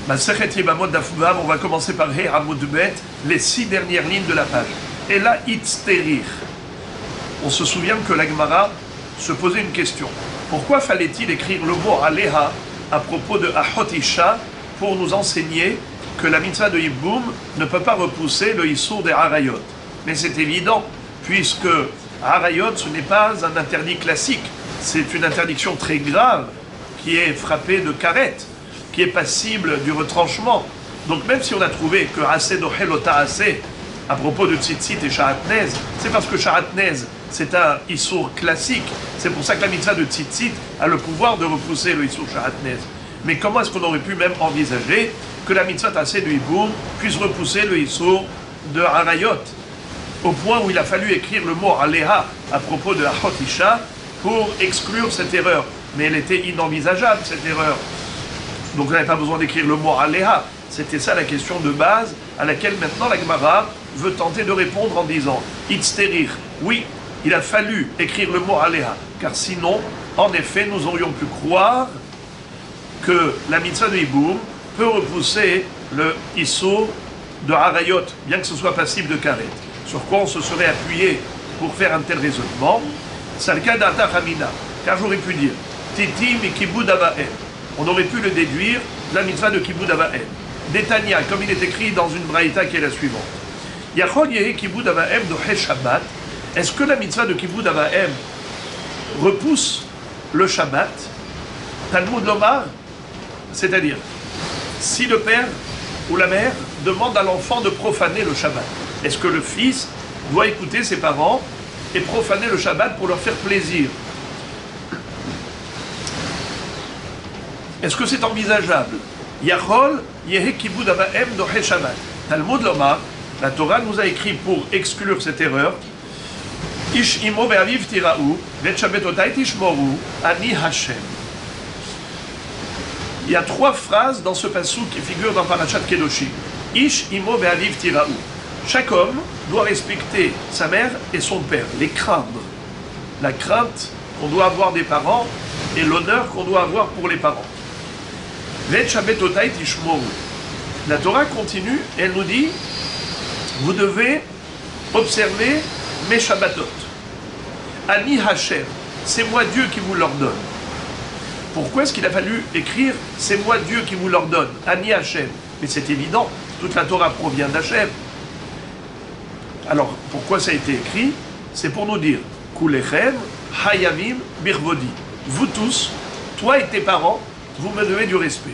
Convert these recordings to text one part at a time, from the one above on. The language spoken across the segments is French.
Masechet Yebamot Daf Vav, on va commencer par He Amud Bet, les 6 dernières lignes de la page. Et là, Itzterir. On se souvient que la Gemara se posait une question. Pourquoi fallait-il écrire le mot Aleha à propos de Ahot Isha pour nous enseigner que la mitzvah de Yiboum ne peut pas repousser le Issour des Harayot? Mais c'est évident, puisque Harayot, ce n'est pas un interdit classique, c'est une interdiction très grave qui est frappée de karet, qui est passible du retranchement. Donc même si on a trouvé que Assez Dohelota Assez, à propos de Tzitzit et Shahatnez, c'est parce que Shahatnez, c'est un Issour classique. C'est pour ça que la mitzvah de Tzitzit a le pouvoir de repousser le Issour Shahatnez. Mais comment est-ce qu'on aurait pu même envisager que la mitzvah Assez de Hiboum puisse repousser le Issour de Harayot, au point où il a fallu écrire le mot Aleha à propos de Ahot Isha pour exclure cette erreur. Mais elle était inenvisageable, cette erreur. Donc on n'avait pas besoin d'écrire le mot Aleha. C'était ça la question de base à laquelle maintenant la Gemara veut tenter de répondre en disant Itzterir. Oui, il a fallu écrire le mot Aleha, car sinon, en effet, nous aurions pu croire que la mitzvah de Hiboum peut repousser le Issour de Harayot, bien que ce soit passible de karet. Sur quoi on se serait appuyé pour faire un tel raisonnement? Salka data Hamina, car j'aurais pu dire Titi mi kibud avahem. On aurait pu le déduire de la mitzvah de kibud avahem. Détania, comme il est écrit dans une braïta qui est la suivante. Yachol yehi kibud avahem dohe Shabbat. Est-ce que la mitzvah de kibud avahem repousse le Shabbat? Talmud Lomar, c'est-à-dire, si le père ou la mère demande à l'enfant de profaner le Shabbat, est-ce que le fils doit écouter ses parents et profaner le Shabbat pour leur faire plaisir? Est-ce que c'est envisageable? Yachol yehi kibud avahem dohe Shabbat. Talmud Lomar, la Torah nous a écrit pour exclure cette erreur. Ish imo be'aviv tira'u, vet shabbatotai tishmoru, ani Hashem. Il y a 3 phrases dans ce passouk qui figurent dans Parashat Kedoshim. Ish imo be'aviv tira'u. Chaque homme doit respecter sa mère et son père, les craindre. La crainte qu'on doit avoir des parents et l'honneur qu'on doit avoir pour les parents. Vet shabbatotai tishmoru. La Torah continue et elle nous dit vous devez observer mes Shabbatot. Ani Hashem, c'est moi Dieu qui vous l'ordonne. Pourquoi est-ce qu'il a fallu écrire c'est moi Dieu qui vous l'ordonne? Ani Hashem. Mais c'est évident, toute la Torah provient d'Hashem. Alors, pourquoi ça a été écrit? C'est pour nous dire Kulechem Hayavim Birvodi. Vous tous, toi et tes parents, vous me devez du respect.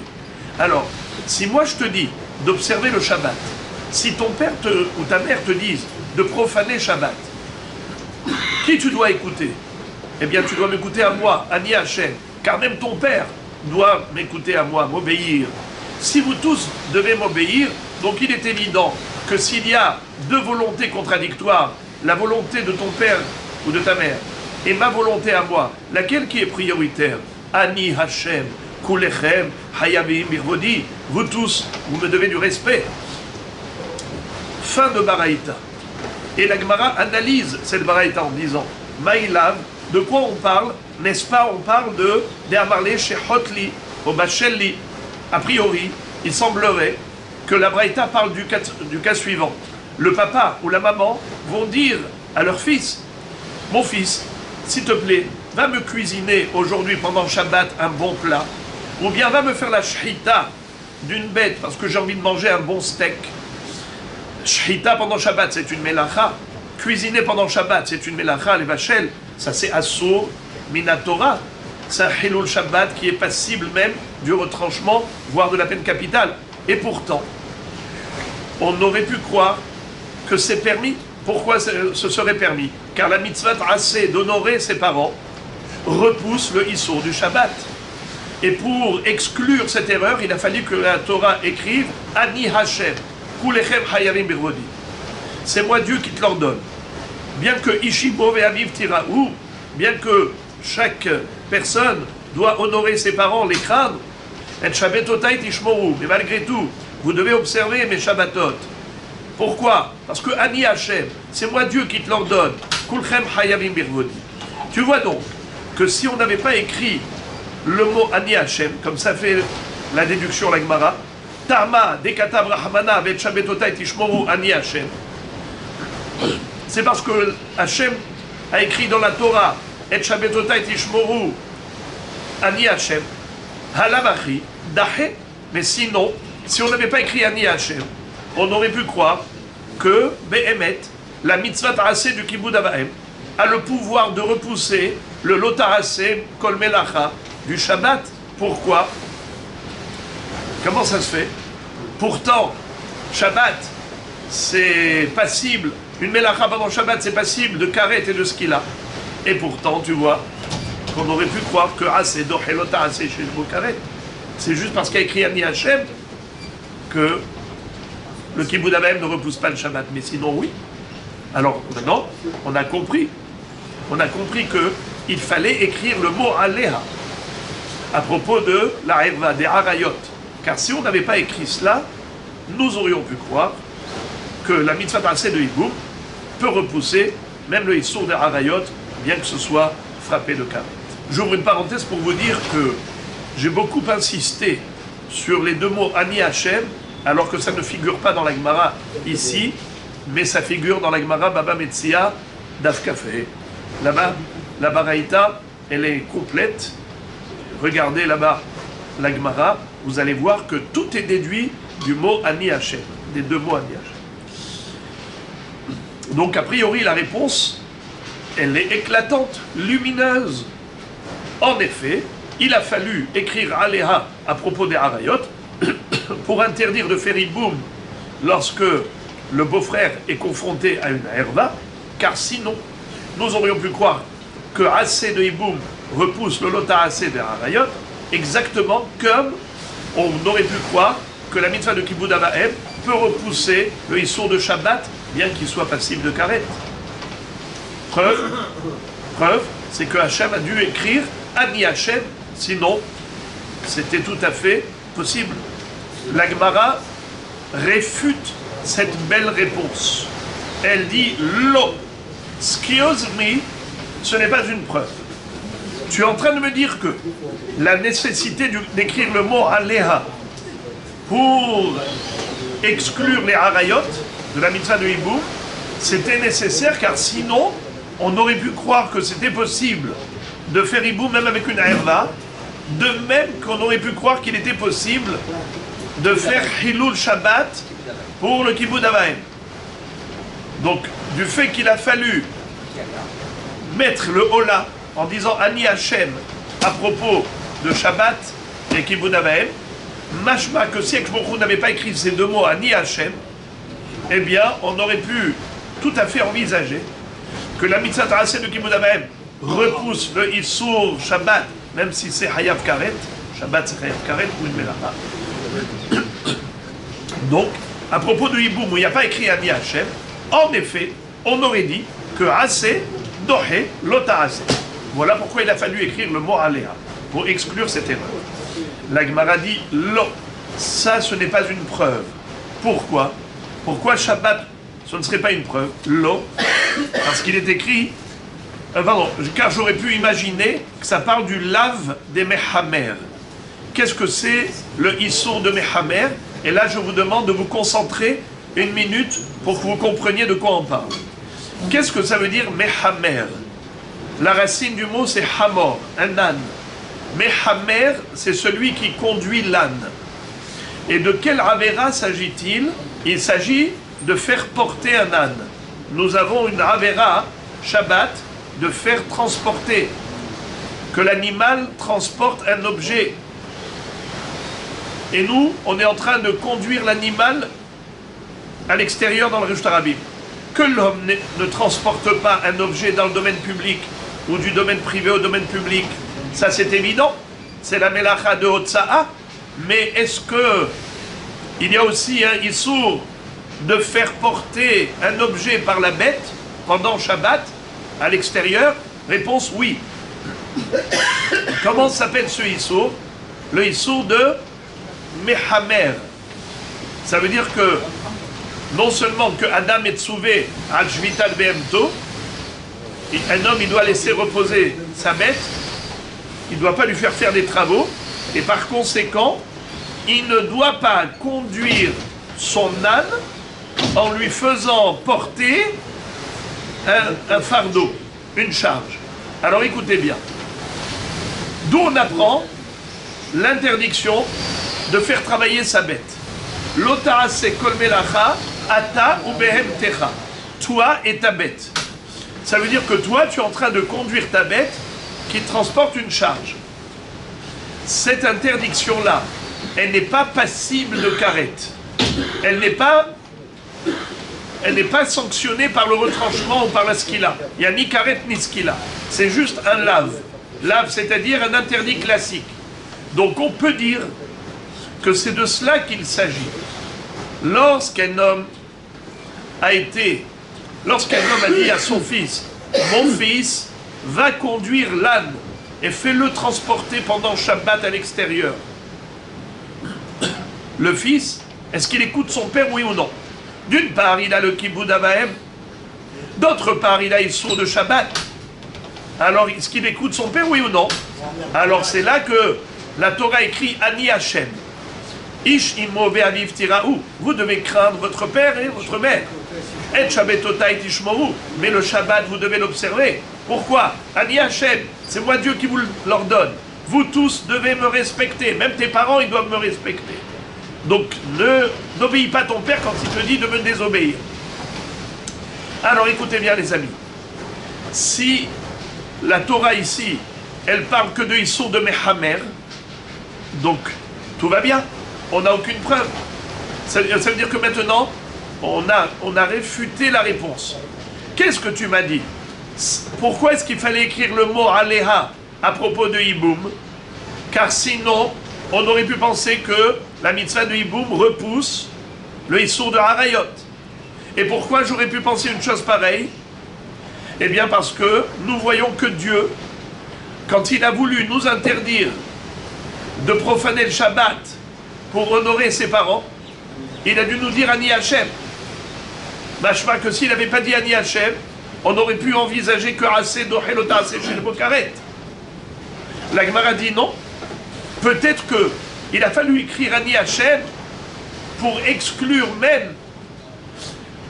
Alors, si moi je te dis d'observer le Shabbat, si ton père ou ta mère te disent de profaner Shabbat, qui tu dois écouter? Eh bien, tu dois m'écouter à moi, Ani Hashem, car même ton père doit m'écouter à moi, m'obéir. Si vous tous devez m'obéir, donc il est évident que s'il y a 2 volontés contradictoires, la volonté de ton père ou de ta mère et ma volonté à moi, laquelle qui est prioritaire? Ani Hashem, Kulechem, Hayavim, Birvodi, vous tous, vous me devez du respect. Fin de Baraïta. Et la Gemara analyse cette Baraïta en disant Maïlav, de quoi on parle? N'est-ce pas, on parle de Amarle Shechotli, au Bachelli. A priori, il semblerait que la Baraïta parle du cas suivant. Le papa ou la maman vont dire à leur fils mon fils, s'il te plaît, va me cuisiner aujourd'hui pendant Shabbat un bon plat, ou bien va me faire la shhita d'une bête parce que j'ai envie de manger un bon steak. Shhita pendant Shabbat, c'est une melacha. Cuisiner pendant Shabbat, c'est une melacha, les vachel. Ça, c'est Asur Minatora. C'est un Hilul Shabbat qui est passible même du retranchement, voire de la peine capitale. Et pourtant, on aurait pu croire que c'est permis. Pourquoi ce serait permis? Car la mitzvah assez d'honorer ses parents repousse le Issour du Shabbat. Et pour exclure cette erreur, il a fallu que la Torah écrive Ani Hashem. Kulechem Hayavim Birvodi. C'est moi Dieu qui te l'ordonne. Bien que Ishibo ve'aviv tira'u, bien que chaque personne doit honorer ses parents, les craindre, et shabbatotai tishmoru, mais malgré tout, vous devez observer mes Shabbatot. Pourquoi? Parce que Ani Hashem, c'est moi Dieu qui te l'ordonne. Kulchem Hayavim Birvodi. Tu vois donc que si on n'avait pas écrit le mot Ani Hashem, comme ça fait la déduction la Gemara, Tama dekatav Rahmana vet Shabbatotai tishmoru ani Hashem. C'est parce que Hashem a écrit dans la Torah et Shabbatotai tishmoru ani Hashem. Halavachi dahe. Mais sinon, si on n'avait pas écrit ani Hashem, on aurait pu croire que Behemet, la mitzvah tarasé du Kibud Avahem, a le pouvoir de repousser le lotarasé kol melacha du Shabbat. Pourquoi? Comment ça se fait? Pourtant, Shabbat, c'est passible. Une melacha pendant Shabbat, c'est passible de karet et de skila. Et pourtant, tu vois, qu'on aurait pu croire que assez dohe lotarasé chez le karet. C'est juste parce qu'il y a écrit Ani Hashem que le Kibud Avahem ne repousse pas le Shabbat. Mais sinon, oui. Alors maintenant, on a compris. On a compris qu'il fallait écrire le mot Aléha à propos de la Herva, des Harayot. Car si on n'avait pas écrit cela, nous aurions pu croire que la mitzvah d'Aseh de Hiboum peut repousser même le Issour des Harayot, bien que ce soit frappé de karet. J'ouvre une parenthèse pour vous dire que j'ai beaucoup insisté sur les deux mots Ani Hashem, alors que ça ne figure pas dans la Gemara ici, mais ça figure dans la Gemara Baba Metzia Daf Kafé. Là-bas, la Baraïta, elle est complète. Regardez là-bas la Gemara, vous allez voir que tout est déduit du mot Ani Hashem, des deux mots Ani Hashem. Donc a priori la réponse, elle est éclatante, lumineuse. En effet, il a fallu écrire Aléha à propos des Harayot pour interdire de faire Hiboum lorsque le beau-frère est confronté à une herva, car sinon, nous aurions pu croire que assez de Hiboum repousse le lota assez des Harayot, exactement comme on aurait pu croire que la mitzvah de Kibud Avahem peut repousser le Issour de Shabbat, bien qu'il soit passible de karet. Preuve, c'est que Hachem a dû écrire Ani Hashem, sinon c'était tout à fait possible. La Gemara réfute cette belle réponse. Elle dit Lo, excuse me, ce n'est pas une preuve. Tu es en train de me dire que la nécessité d'écrire le mot Aléha pour exclure les Harayot de la mitzvah de Hiboum, c'était nécessaire car sinon on aurait pu croire que c'était possible de faire Hiboum même avec une herva, de même qu'on aurait pu croire qu'il était possible de faire Hilul Shabbat pour le Kibud Avahem. Donc, du fait qu'il a fallu mettre le Hola en disant Ani Hashem à propos de Shabbat et Kibud Avahem, mashma que si Ekshmochou n'avait pas écrit ces deux mots Ani Hashem, eh bien, on aurait pu tout à fait envisager que la mitzvah tracée de Kibud Avahem repousse le Issour Shabbat, même si c'est Hayav Karet, Shabbat c'est Hayav Karet ou une Melacha. Donc, à propos de Hiboum où il n'y a pas écrit Ani Hashem, en effet, on aurait dit que Assez, Dohe, Lota Assez. Voilà pourquoi il a fallu écrire le mot Aléha, pour exclure cette erreur. La Gemara dit Lo, ça ce n'est pas une preuve. Pourquoi? Pourquoi Shabbat, ce ne serait pas une preuve? Lo, parce qu'il est écrit, car j'aurais pu imaginer que ça parle du lave des Mehamer. Qu'est-ce que c'est le Issour de Mehamer? Et là, je vous demande de vous concentrer une minute pour que vous compreniez de quoi on parle. Qu'est-ce que ça veut dire Mehamer? La racine du mot, c'est Hamor, un âne. Mehamer, c'est celui qui conduit l'âne. Et de quel Avera s'agit-il? Il s'agit de faire porter un âne. Nous avons une Avera, Shabbat, de faire transporter. Que l'animal transporte un objet. Et nous, on est en train de conduire l'animal à l'extérieur dans le Réchuta Rabim. Que l'homme ne transporte pas un objet dans le domaine public ou du domaine privé au domaine public, ça c'est évident. C'est la Melacha de Hotza'a. Mais est-ce que il y a aussi un Issour de faire porter un objet par la bête pendant Shabbat à l'extérieur? Réponse oui. Comment s'appelle ce Issour? Le Issour de Mehamer. Ça veut dire que non seulement que Adam est sauvé al Shvital Behemto, un homme il doit laisser reposer sa bête, il ne doit pas lui faire des travaux, et par conséquent, il ne doit pas conduire son âne en lui faisant porter un fardeau, une charge. Alors écoutez bien. D'où on apprend l'interdiction de faire travailler sa bête. L'ota'ase kol melacha, ata ou behem techa. Toi et ta bête. Ça veut dire que toi, tu es en train de conduire ta bête qui transporte une charge. Cette interdiction-là, elle n'est pas passible de carette. Elle n'est pas sanctionnée par le retranchement ou par la skila. Il n'y a ni carette ni skila. C'est juste un lave. Lave, c'est-à-dire un interdit classique. Donc on peut dire que c'est de cela qu'il s'agit. Lorsqu'un homme a dit à son fils, mon fils, va conduire l'âne et fais-le transporter pendant Shabbat à l'extérieur. Le fils, est-ce qu'il écoute son père, oui ou non? D'une part, il a le kiboud avahem. D'autre part, il a Issour de Shabbat. Alors, est-ce qu'il écoute son père, oui ou non? Alors, c'est là que la Torah écrit Ani Hashem. Ish imo ve'aviv tiraou. Vous devez craindre votre père et votre mère. Et Shabbatotai tishmoru. Mais le Shabbat, vous devez l'observer. Pourquoi? Ani Hashem. C'est moi Dieu qui vous l'ordonne. Vous tous devez me respecter. Même tes parents, ils doivent me respecter. Donc, n'obéis pas à ton père quand il te dit de me désobéir. Alors, écoutez bien, les amis. Si la Torah ici, elle parle que de Issour de Mehamer, donc tout va bien, on n'a aucune preuve. Ça veut dire que maintenant, on a réfuté la réponse. Qu'est-ce que tu m'as dit? Pourquoi est-ce qu'il fallait écrire le mot Aléha à propos de Hiboum? Car sinon, on aurait pu penser que la mitzvah de Hiboum repousse le Issour de Harayot. Et pourquoi j'aurais pu penser une chose pareille? Eh bien parce que nous voyons que Dieu, quand il a voulu nous interdire de profaner le Shabbat pour honorer ses parents, il a dû nous dire Ani Hashem. Machma que s'il n'avait pas dit Ani Hashem, on aurait pu envisager que Assez Dohelota Assez chez le Bokaret. La Gemara dit non. Peut-être qu'il a fallu écrire Ani Hashem pour exclure même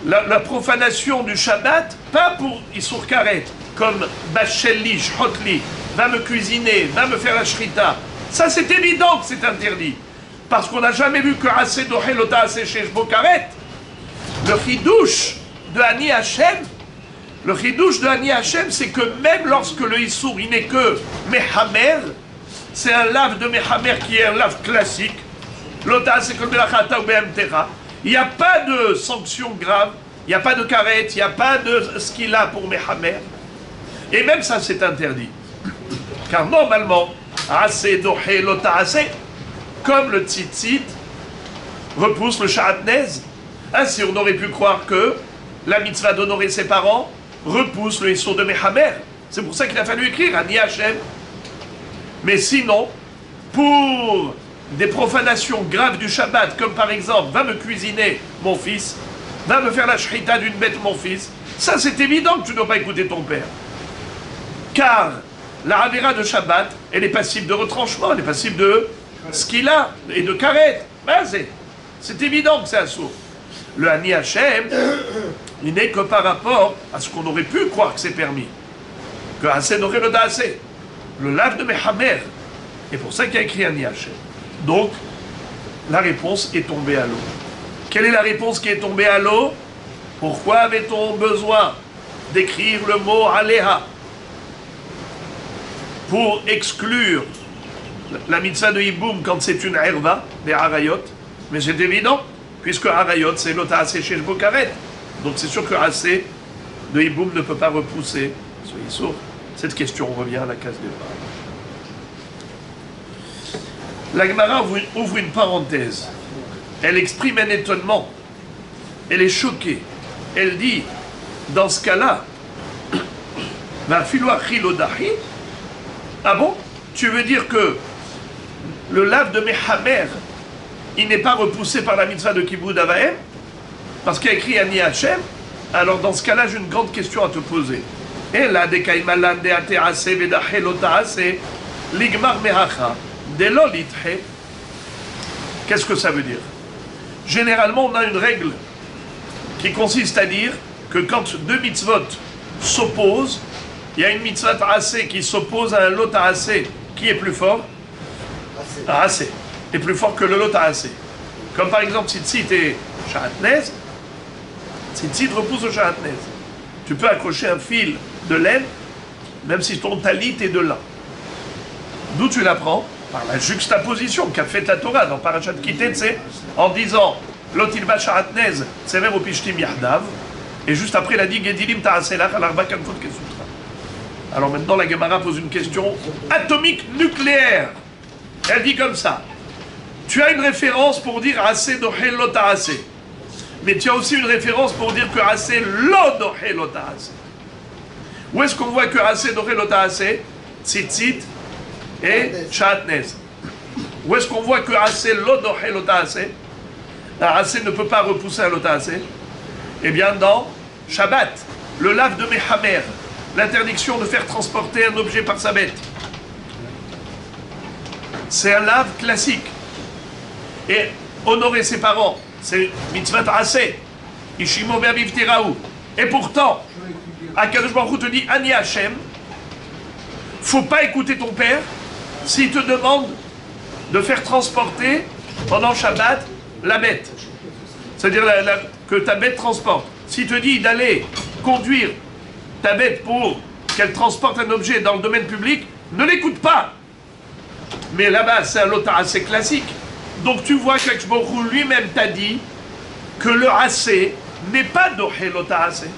la profanation du Shabbat, pas pour Issour Karet, comme Bachelli, Shhotli, va me cuisiner, va me faire la shrita. Ça c'est évident que c'est interdit. Parce qu'on n'a jamais vu que Assez Dohelota Assez chez Bokaret. Le chidouche de Ani Hashem, c'est que même lorsque le Issour, il n'est que Mehamer, c'est un lave de Mehamer qui est un lave classique. L'ota, c'est comme de la chata ou BMTera. Il n'y a pas de sanction grave, il n'y a pas de karet, il n'y a pas de ce qu'il a pour Mehamer. Et même ça, c'est interdit. Car normalement, Assez Dohe Lota Assez, comme le tzitzit repousse le sha'atnez, ainsi on aurait pu croire que la mitzvah d'honorer ses parents repousse le Issour de Mehamer. C'est pour ça qu'il a fallu écrire Ani Hashem. Mais sinon, pour des profanations graves du Shabbat, comme par exemple, va me cuisiner mon fils, va me faire la shrita d'une bête mon fils, ça c'est évident que tu ne dois pas écouter ton père. Car la Avera de Shabbat, elle est passible de retranchement, elle est passible de skila et de karet. Ben, c'est évident que c'est assourd. Le Ani Hashem, il n'est que par rapport à ce qu'on aurait pu croire que c'est permis. Que Assez n'aurait le Assez. Le lave de Mehamer. Et pour ça qu'il a écrit Ani Hashem. Donc, la réponse est tombée à l'eau. Quelle est la réponse qui est tombée à l'eau? Pourquoi avait-on besoin d'écrire le mot Aléha pour exclure la mitzvah de Hiboum quand c'est une herva, des harayot? Mais c'est évident, puisque harayot c'est l'ota assez chez Bokaret. Donc c'est sûr que assez de Hiboum ne peut pas repousser ce Issour. Cette question revient à la case départ. La Gemara ouvre une parenthèse. Elle exprime un étonnement. Elle est choquée. Elle dit, dans ce cas-là, ah bon? Tu veux dire que le lave de Mehamer, il n'est pas repoussé par la mitzvah de Kiboud Avahem? Parce qu'il a écrit Ani Hashem? Alors dans ce cas-là, j'ai une grande question à te poser. Et là, de Kaimalan de Atease Vedache Lotaase, Ligmar Mehacha, de Lolithe, Qu'est-ce que ça veut dire? Généralement, on a une règle qui consiste à dire que quand deux mitzvot s'opposent, il y a une mitzvah assez qui s'oppose à un lot assez qui est plus fort. Assez est plus fort que le lot assez. Comme par exemple tzitzit et shahatnez, tzitzit repousse au shahatnez. Tu peux accrocher un fil de laine, même si ton talit est de lin. D'où tu l'apprends? Par la juxtaposition qu'a faite la Torah dans Parashat Kitetse, en disant Lotilba shahatnez, c'est même au pishtim yahdav, et juste après il a dit Gedilim ta'aselach al-arba kanfot kesutra. Alors maintenant la Gemara pose une question atomique nucléaire. Elle dit comme ça. Tu as une référence pour dire assez dohe lo ta'ase. Mais tu as aussi une référence pour dire que assez lo dohe lo ta'ase. Où est-ce qu'on voit que assez dohe lo ta'ase? Tzitzit et shahatnez. Où est-ce qu'on voit que assez lo dohe lo ta'ase? Assez ne peut pas repousser un lo ta'ase. Eh bien dans Shabbat, le lave de Mehamer, l'interdiction de faire transporter un objet par sa bête. C'est un lave classique. Et honorer ses parents, c'est mitzvah assez. Ishimo be'aviv tiraou. Et pourtant, Akadosh Baruch Hu te dit Ani Hashem, faut pas écouter ton père s'il te demande de faire transporter pendant Shabbat la bête. C'est-à-dire que ta bête transporte. S'il te dit d'aller conduire ta bête pour qu'elle transporte un objet dans le domaine public, ne l'écoute pas. Mais là-bas, c'est un lota assez classique. Donc tu vois que Baruch Hu lui-même t'a dit que le assez n'est pas dohe lota assez.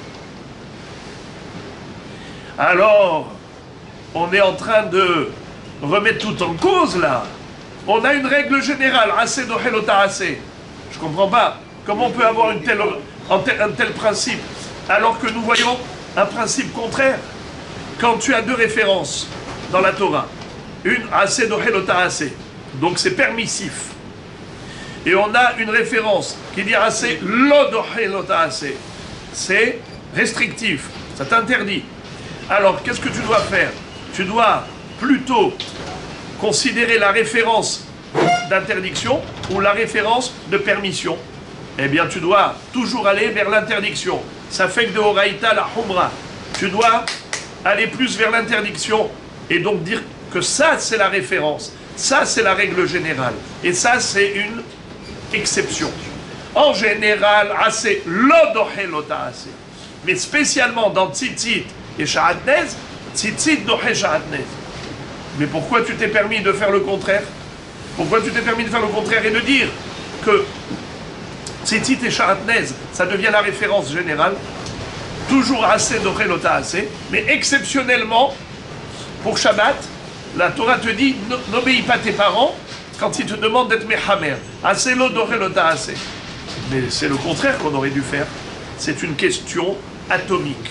Alors, on est en train de remettre tout en cause là. On a une règle générale, assez dohe lota assez. Je comprends pas. Comment on peut avoir un tel principe alors que nous voyons un principe contraire? Quand tu as deux références dans la Torah, une assez dohe lota assez, donc c'est permissif. Et on a une référence qui dit assez lo dohe lota assez, c'est restrictif, ça t'interdit. Alors qu'est-ce que tu dois faire? Tu dois plutôt considérer la référence d'interdiction ou la référence de permission. Eh bien tu dois toujours aller vers l'interdiction. Ça fait que de Horaïta la Humra. Tu dois aller plus vers l'interdiction et donc dire que ça c'est la référence, ça c'est la règle générale et ça c'est une exception. En général, assez lo dohe lota assez. Mais spécialement dans tzitzit et shahatnez, tzitzit dohe shahatnez. Mais pourquoi tu t'es permis de faire le contraire? Pourquoi tu t'es permis de faire le contraire et de dire que tzitzit et shahatnez, ça devient la référence générale? Toujours assez dohe lota assez, mais exceptionnellement, pour Shabbat, la Torah te dit n'obéis pas tes parents quand ils te demandent d'être mehamer. Assez lo dohe lota assez. Mais c'est le contraire qu'on aurait dû faire. C'est une question atomique.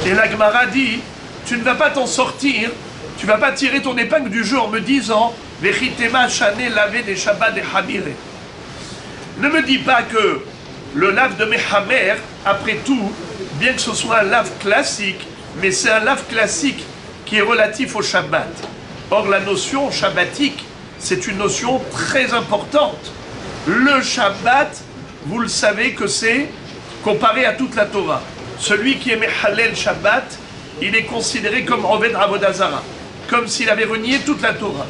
Et la Gemara dit, tu ne vas pas t'en sortir, tu ne vas pas tirer ton épingle du jeu en me disant Vechitema shane lavé des Shabbat des Habire. Ne me dis pas que le lave de Mehamer, après tout, bien que ce soit un lave classique, mais c'est un lave classique qui est relatif au Shabbat. Or, la notion shabbatique, c'est une notion très importante. Le Shabbat, vous le savez que c'est comparé à toute la Torah. Celui qui est Mehalel Shabbat, il est considéré comme Oved Avodah Zara, comme s'il avait renié toute la Torah.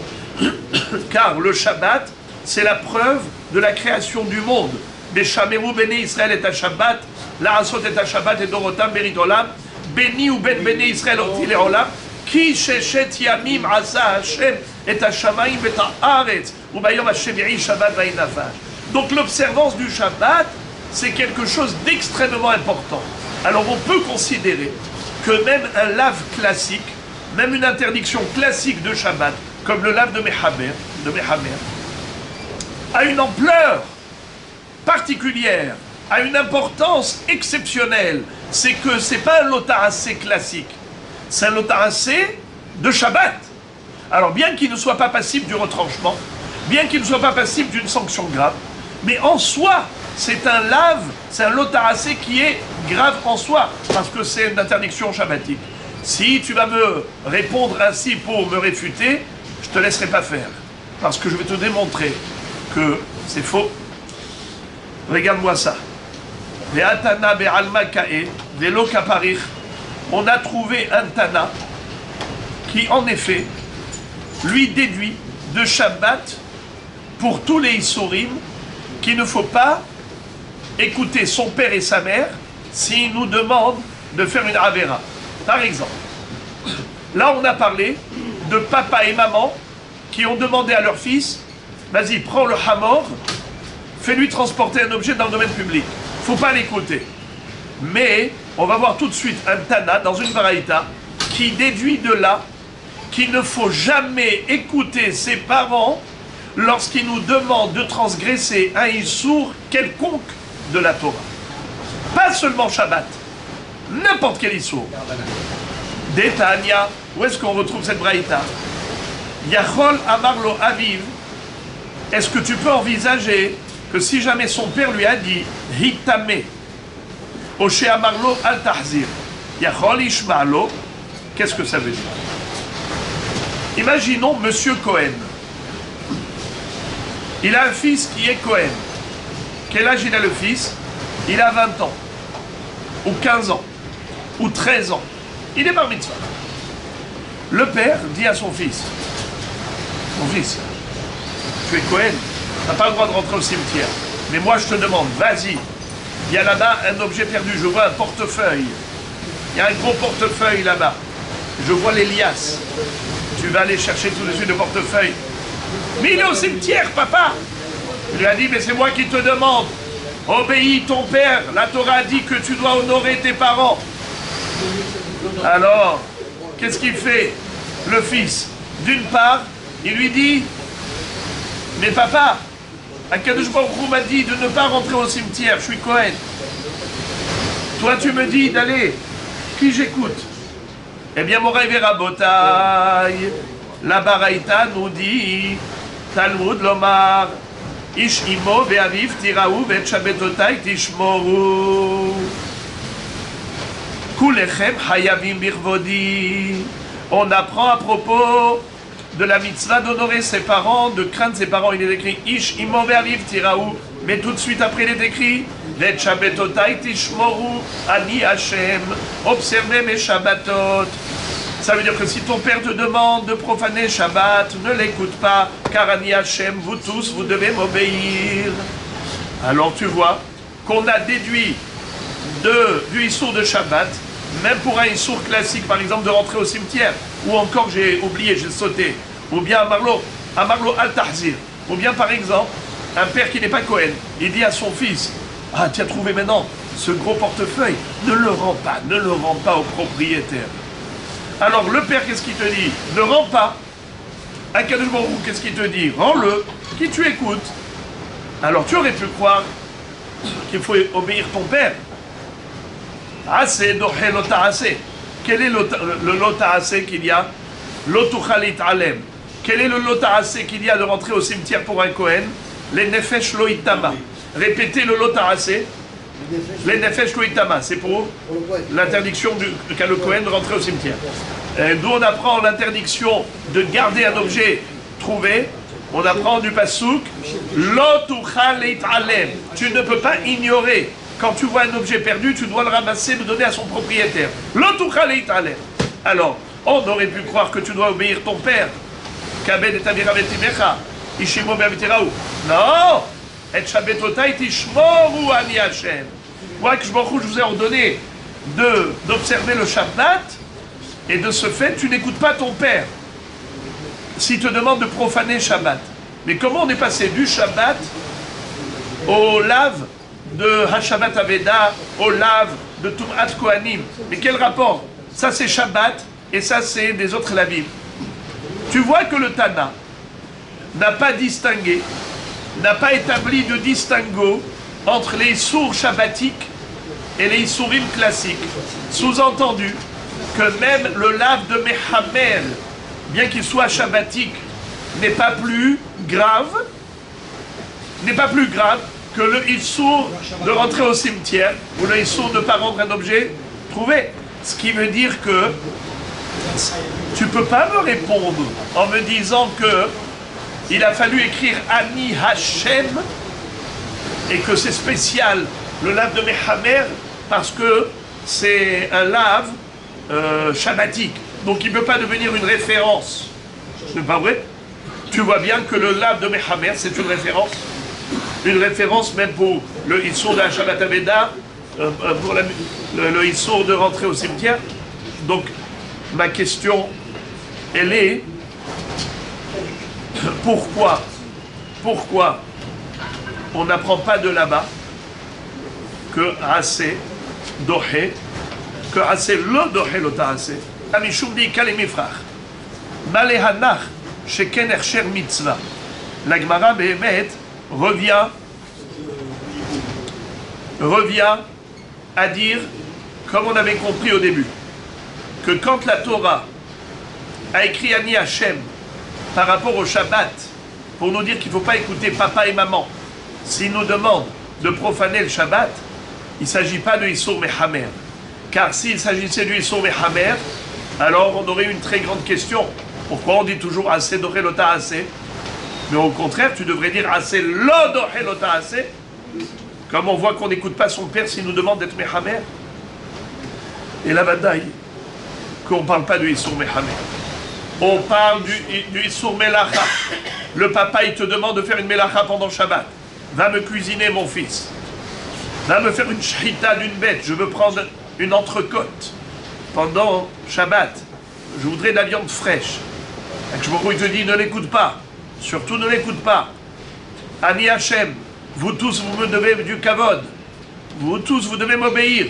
Car le Shabbat, c'est la preuve de la création du monde. Beshameru Bene Israël et à Shabbat, la Asot et à Shabbat et Dorotam Beritolam, Beni ou Ben Bene Israël Otile Olam, Ki Sheshet Yamim Asa Hashem et à Shamaim et à Aretz, ou Bayom Hashemiri Shabbat Vainafash. Donc l'observance du Shabbat, c'est quelque chose d'extrêmement important. Alors on peut considérer que même un lave classique, même une interdiction classique de Shabbat, comme le lave de Mehamer, a une ampleur particulière, a une importance exceptionnelle. C'est que ce n'est pas un lota assez classique, c'est un lota assez de Shabbat. Alors bien qu'il ne soit pas passible du retranchement, bien qu'il ne soit pas passible d'une sanction grave, mais en soi, c'est un lave, c'est un lota assez qui est grave en soi, parce que c'est une interdiction shabbatique. Si tu vas me répondre ainsi pour me réfuter, je ne te laisserai pas faire. Parce que je vais te démontrer que C'est faux. Regarde-moi ça. Ve'atana be'alma ka'e, ve'lo kaparich. On a trouvé un Tana qui, en effet, lui déduit de Shabbat pour tous les Issourim qu'il ne faut pas écouter son père et sa mère s'ils nous demandent de faire une Avera. Par exemple, là on a parlé de papa et maman qui ont demandé à leur fils, vas-y, prends le hamor, fais-lui transporter un objet dans le domaine public. Faut pas l'écouter. Mais on va voir tout de suite un Tana dans une Baraïta qui déduit de là qu'il ne faut jamais écouter ses parents lorsqu'ils nous demandent de transgresser un Issour quelconque de la Torah. Pas seulement Shabbat, n'importe quel Issour. Détania, où est-ce qu'on retrouve cette Braïta? Yachol Amarlo Aviv, est-ce que tu peux envisager que si jamais son père lui a dit Hitame, Oshe Amarlo Al Tahzir, Yachol Ishmaalo, qu'est-ce que ça veut dire? Imaginons Monsieur Cohen. Il a un fils qui est Cohen. Quel âge il a le fils? Il a 20 ans, ou 15 ans, ou 13 ans. Il est bar mitzvah. Le père dit à son fils, mon fils, tu es Cohen, tu n'as pas le droit de rentrer au cimetière. Mais moi je te demande, vas-y, il y a là-bas un objet perdu, je vois un portefeuille. Il y a un gros portefeuille là-bas. Je vois l'Elias. Tu vas aller chercher tout de suite le portefeuille. Mais il est au cimetière, papa. Il lui a dit, mais c'est moi qui te demande. Obéis ton père. La Torah a dit que tu dois honorer tes parents. Alors, qu'est-ce qu'il fait, le fils? D'une part, il lui dit, mais papa, Akadosh Baruch Hu m'a dit de ne pas rentrer au cimetière, je suis Cohen. Toi, tu me dis d'aller. Qui j'écoute? Eh bien, Moraï Verabotaï, la Baraïta nous dit, Talmud Lomar, Ish imo ve'aviv tiraou ve'et shabetotai tishmoru. Kulechem hayavim birvodi. On apprend à propos de la mitzvah d'honorer ses parents, de craindre ses parents. Il est écrit Ish imo ve'aviv tiraou. Mais tout de suite après, il est écrit ve'et shabetotai tishmoru ani Hashem. Observez mes Shabbatot. Ça veut dire que si ton père te demande de profaner Shabbat, ne l'écoute pas, car Ani Hashem, vous tous, vous devez m'obéir. Alors tu vois qu'on a déduit du Issour de Shabbat, même pour un Issour classique, par exemple, de rentrer au cimetière, ou encore, j'ai oublié, j'ai sauté, ou bien Amarlo Al-Tahzir, ou bien par exemple, un père qui n'est pas Cohen, il dit à son fils, ah, tu as trouvé maintenant ce gros portefeuille, ne le rends pas au propriétaire. Alors le père, qu'est-ce qu'il te dit? Ne rends pas. Akadosh Baruch Hu, qu'est-ce qu'il te dit? Rends-le. Qui tu écoutes? Alors tu aurais pu croire qu'il faut obéir ton père. Assez dohe lota'ase. Quel est le lota'ase qu'il y a? Lotuchalit alem. Quel est le lota'ase qu'il y a de rentrer au cimetière pour un Kohen? Les nefesh loitama. Répétez le lota'ase. Les nefesh loitama, c'est pour l'interdiction qu'a le Kohen de rentrer au cimetière. D'où on apprend l'interdiction de garder un objet trouvé. On apprend du pasouk Lo tuchal alem. Tu ne peux pas ignorer. Quand tu vois un objet perdu, tu dois le ramasser, le donner à son propriétaire. Lo tuchal alem. Alors, on aurait pu croire que tu dois obéir ton père. Kabed et avira vetimecha. Ishimo be'avitiraou. Non. Et Shabbatotai tishmoru ani Hashem. Moi, que je vous ai ordonné d'observer le Shabbat, et de ce fait, tu n'écoutes pas ton père s'il te demande de profaner Shabbat. Mais comment on est passé du Shabbat au lave de Hashabbat Aveda, au lave de Tum'at Kohanim? Mais quel rapport? Ça c'est Shabbat, et ça c'est des autres lavim. Tu vois que le Tana n'a pas distingué, n'a pas établi de distinguo entre les Issours shabbatiques et les Issourim classiques. Sous-entendu que même le lave de Mehamel, bien qu'il soit shabbatique, n'est pas plus grave que le Issour de rentrer au cimetière ou le Issour de ne pas rendre un objet trouvé. Ce qui veut dire que tu ne peux pas me répondre en me disant que il a fallu écrire Ani Hashem, et que c'est spécial, le lave de Mechamer, parce que c'est un lave shabbatique. Donc il ne peut pas devenir une référence. Ce n'est pas vrai? Tu vois bien que le lave de Mechamer, c'est une référence. Une référence même pour le Issour de la Shabbat Aveda, pour le Issour de rentrer au cimetière. Donc ma question, elle est, pourquoi on n'apprend pas de là-bas que assez dohé, que assez lo dohé lo ta'aseh, amishum di kalemifrach, malehanach sheken ercher mitzvah. La Gemara Behemet revient à dire, comme on avait compris au début, que quand la Torah a écrit Ani Hashem par rapport au Shabbat, pour nous dire qu'il ne faut pas écouter papa et maman, s'ils nous demandent de profaner le Shabbat, il ne s'agit pas de Issour Mechamer. Car s'il s'agissait du Issour Mechamer, alors on aurait une très grande question. Pourquoi on dit toujours assez doré lota assez? Mais au contraire, tu devrais dire assez lo doré lota assez. Comme on voit qu'on n'écoute pas son père s'il nous demande d'être Mechamer. Et la bataille, qu'on ne parle pas du Issour Mechamer. On parle du Issour Melacha. Le papa, il te demande de faire une Melacha pendant Shabbat. Va me cuisiner, mon fils. Va me faire une shrita d'une bête. Je veux prendre une entrecôte pendant Shabbat. Je voudrais de la viande fraîche. Il te dit, ne l'écoute pas. Surtout ne l'écoute pas. Ani Hashem, vous tous, vous me devez du kavod. Vous tous, vous devez m'obéir.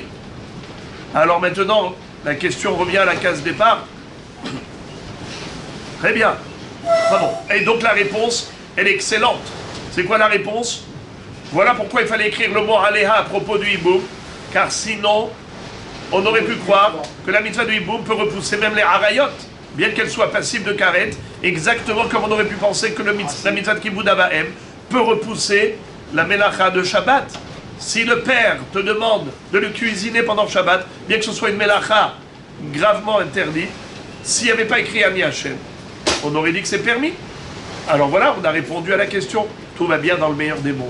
Alors maintenant, la question revient à la case départ. Très bien. Pardon. Et donc la réponse, elle est excellente. C'est quoi la réponse? Voilà pourquoi il fallait écrire le mot Aléha à propos du hiboum, car sinon, on aurait pu croire que la mitzvah du hiboum peut repousser même les harayot, bien qu'elle soit passive de karet, exactement comme on aurait pu penser que la mitzvah de kibbud avahem peut repousser la melacha de Shabbat. Si le père te demande de le cuisiner pendant Shabbat, bien que ce soit une melacha gravement interdite, s'il n'y avait pas écrit Ani Hashem, on aurait dit que c'est permis. Alors voilà, on a répondu à la question. Tout va bien dans le meilleur des mondes.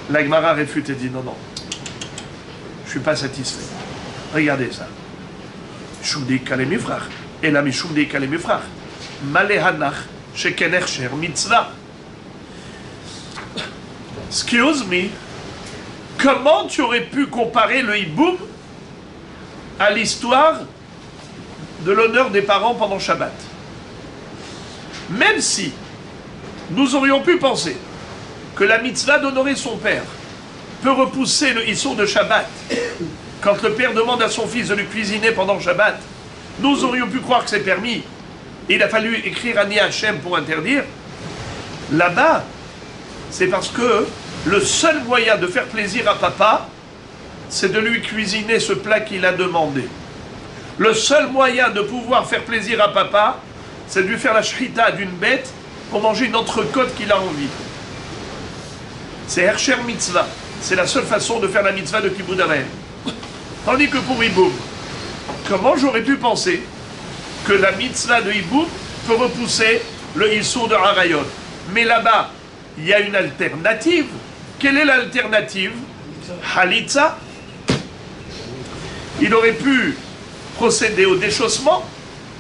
La Gemara réfute et dit non, non, je ne suis pas satisfait. Regardez ça. Shumdi kalemifrach. Et là, Shumdi kalemifrach. Malehanach sheken ercher mitzvah. Excuse me, comment tu aurais pu comparer le hiboum à l'histoire de l'honneur des parents pendant Shabbat? Même si nous aurions pu penser que la mitzvah d'honorer son père peut repousser le Issour de Shabbat, quand le père demande à son fils de lui cuisiner pendant Shabbat, nous aurions pu croire que c'est permis. Et il a fallu écrire Ani Hashem pour interdire. Là-bas, c'est parce que le seul moyen de faire plaisir à papa, c'est de lui cuisiner ce plat qu'il a demandé. Le seul moyen de pouvoir faire plaisir à papa, c'est de lui faire la shrita d'une bête pour manger une entrecôte qu'il a envie. C'est Hersher Mitzvah. C'est la seule façon de faire la mitzvah de Kibbud Avahem. Tandis que pour Hiboum, comment j'aurais pu penser que la mitzvah de Hiboum peut repousser le Issour de Harayot? Mais là-bas, il y a une alternative. Quelle est l'alternative? Halitza. Il aurait pu procéder au déchaussement.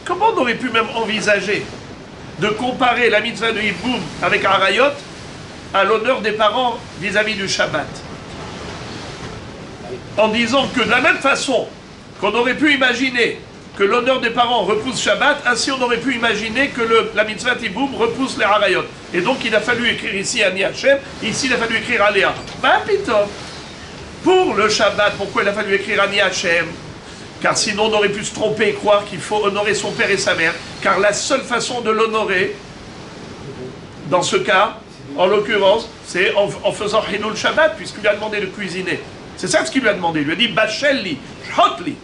Comment on aurait pu même envisager de comparer la mitzvah de Hiboum avec Harayot à l'honneur des parents vis-à-vis du Shabbat? En disant que de la même façon qu'on aurait pu imaginer que l'honneur des parents repousse Shabbat, ainsi on aurait pu imaginer que la mitzvah Hiboum repousse les Harayot. Et donc il a fallu écrire ici Ani Hashem, ici il a fallu écrire Aléa. Ben pitom. Pour le Shabbat, pourquoi il a fallu écrire Ani Hashem? Car sinon on aurait pu se tromper et croire qu'il faut honorer son père et sa mère. Car la seule façon de l'honorer, dans ce cas, en l'occurrence, c'est en faisant Hinul Shabbat, puisqu'il lui a demandé de cuisiner. C'est ça ce qu'il lui a demandé. Il lui a dit Bachelli, Shotli.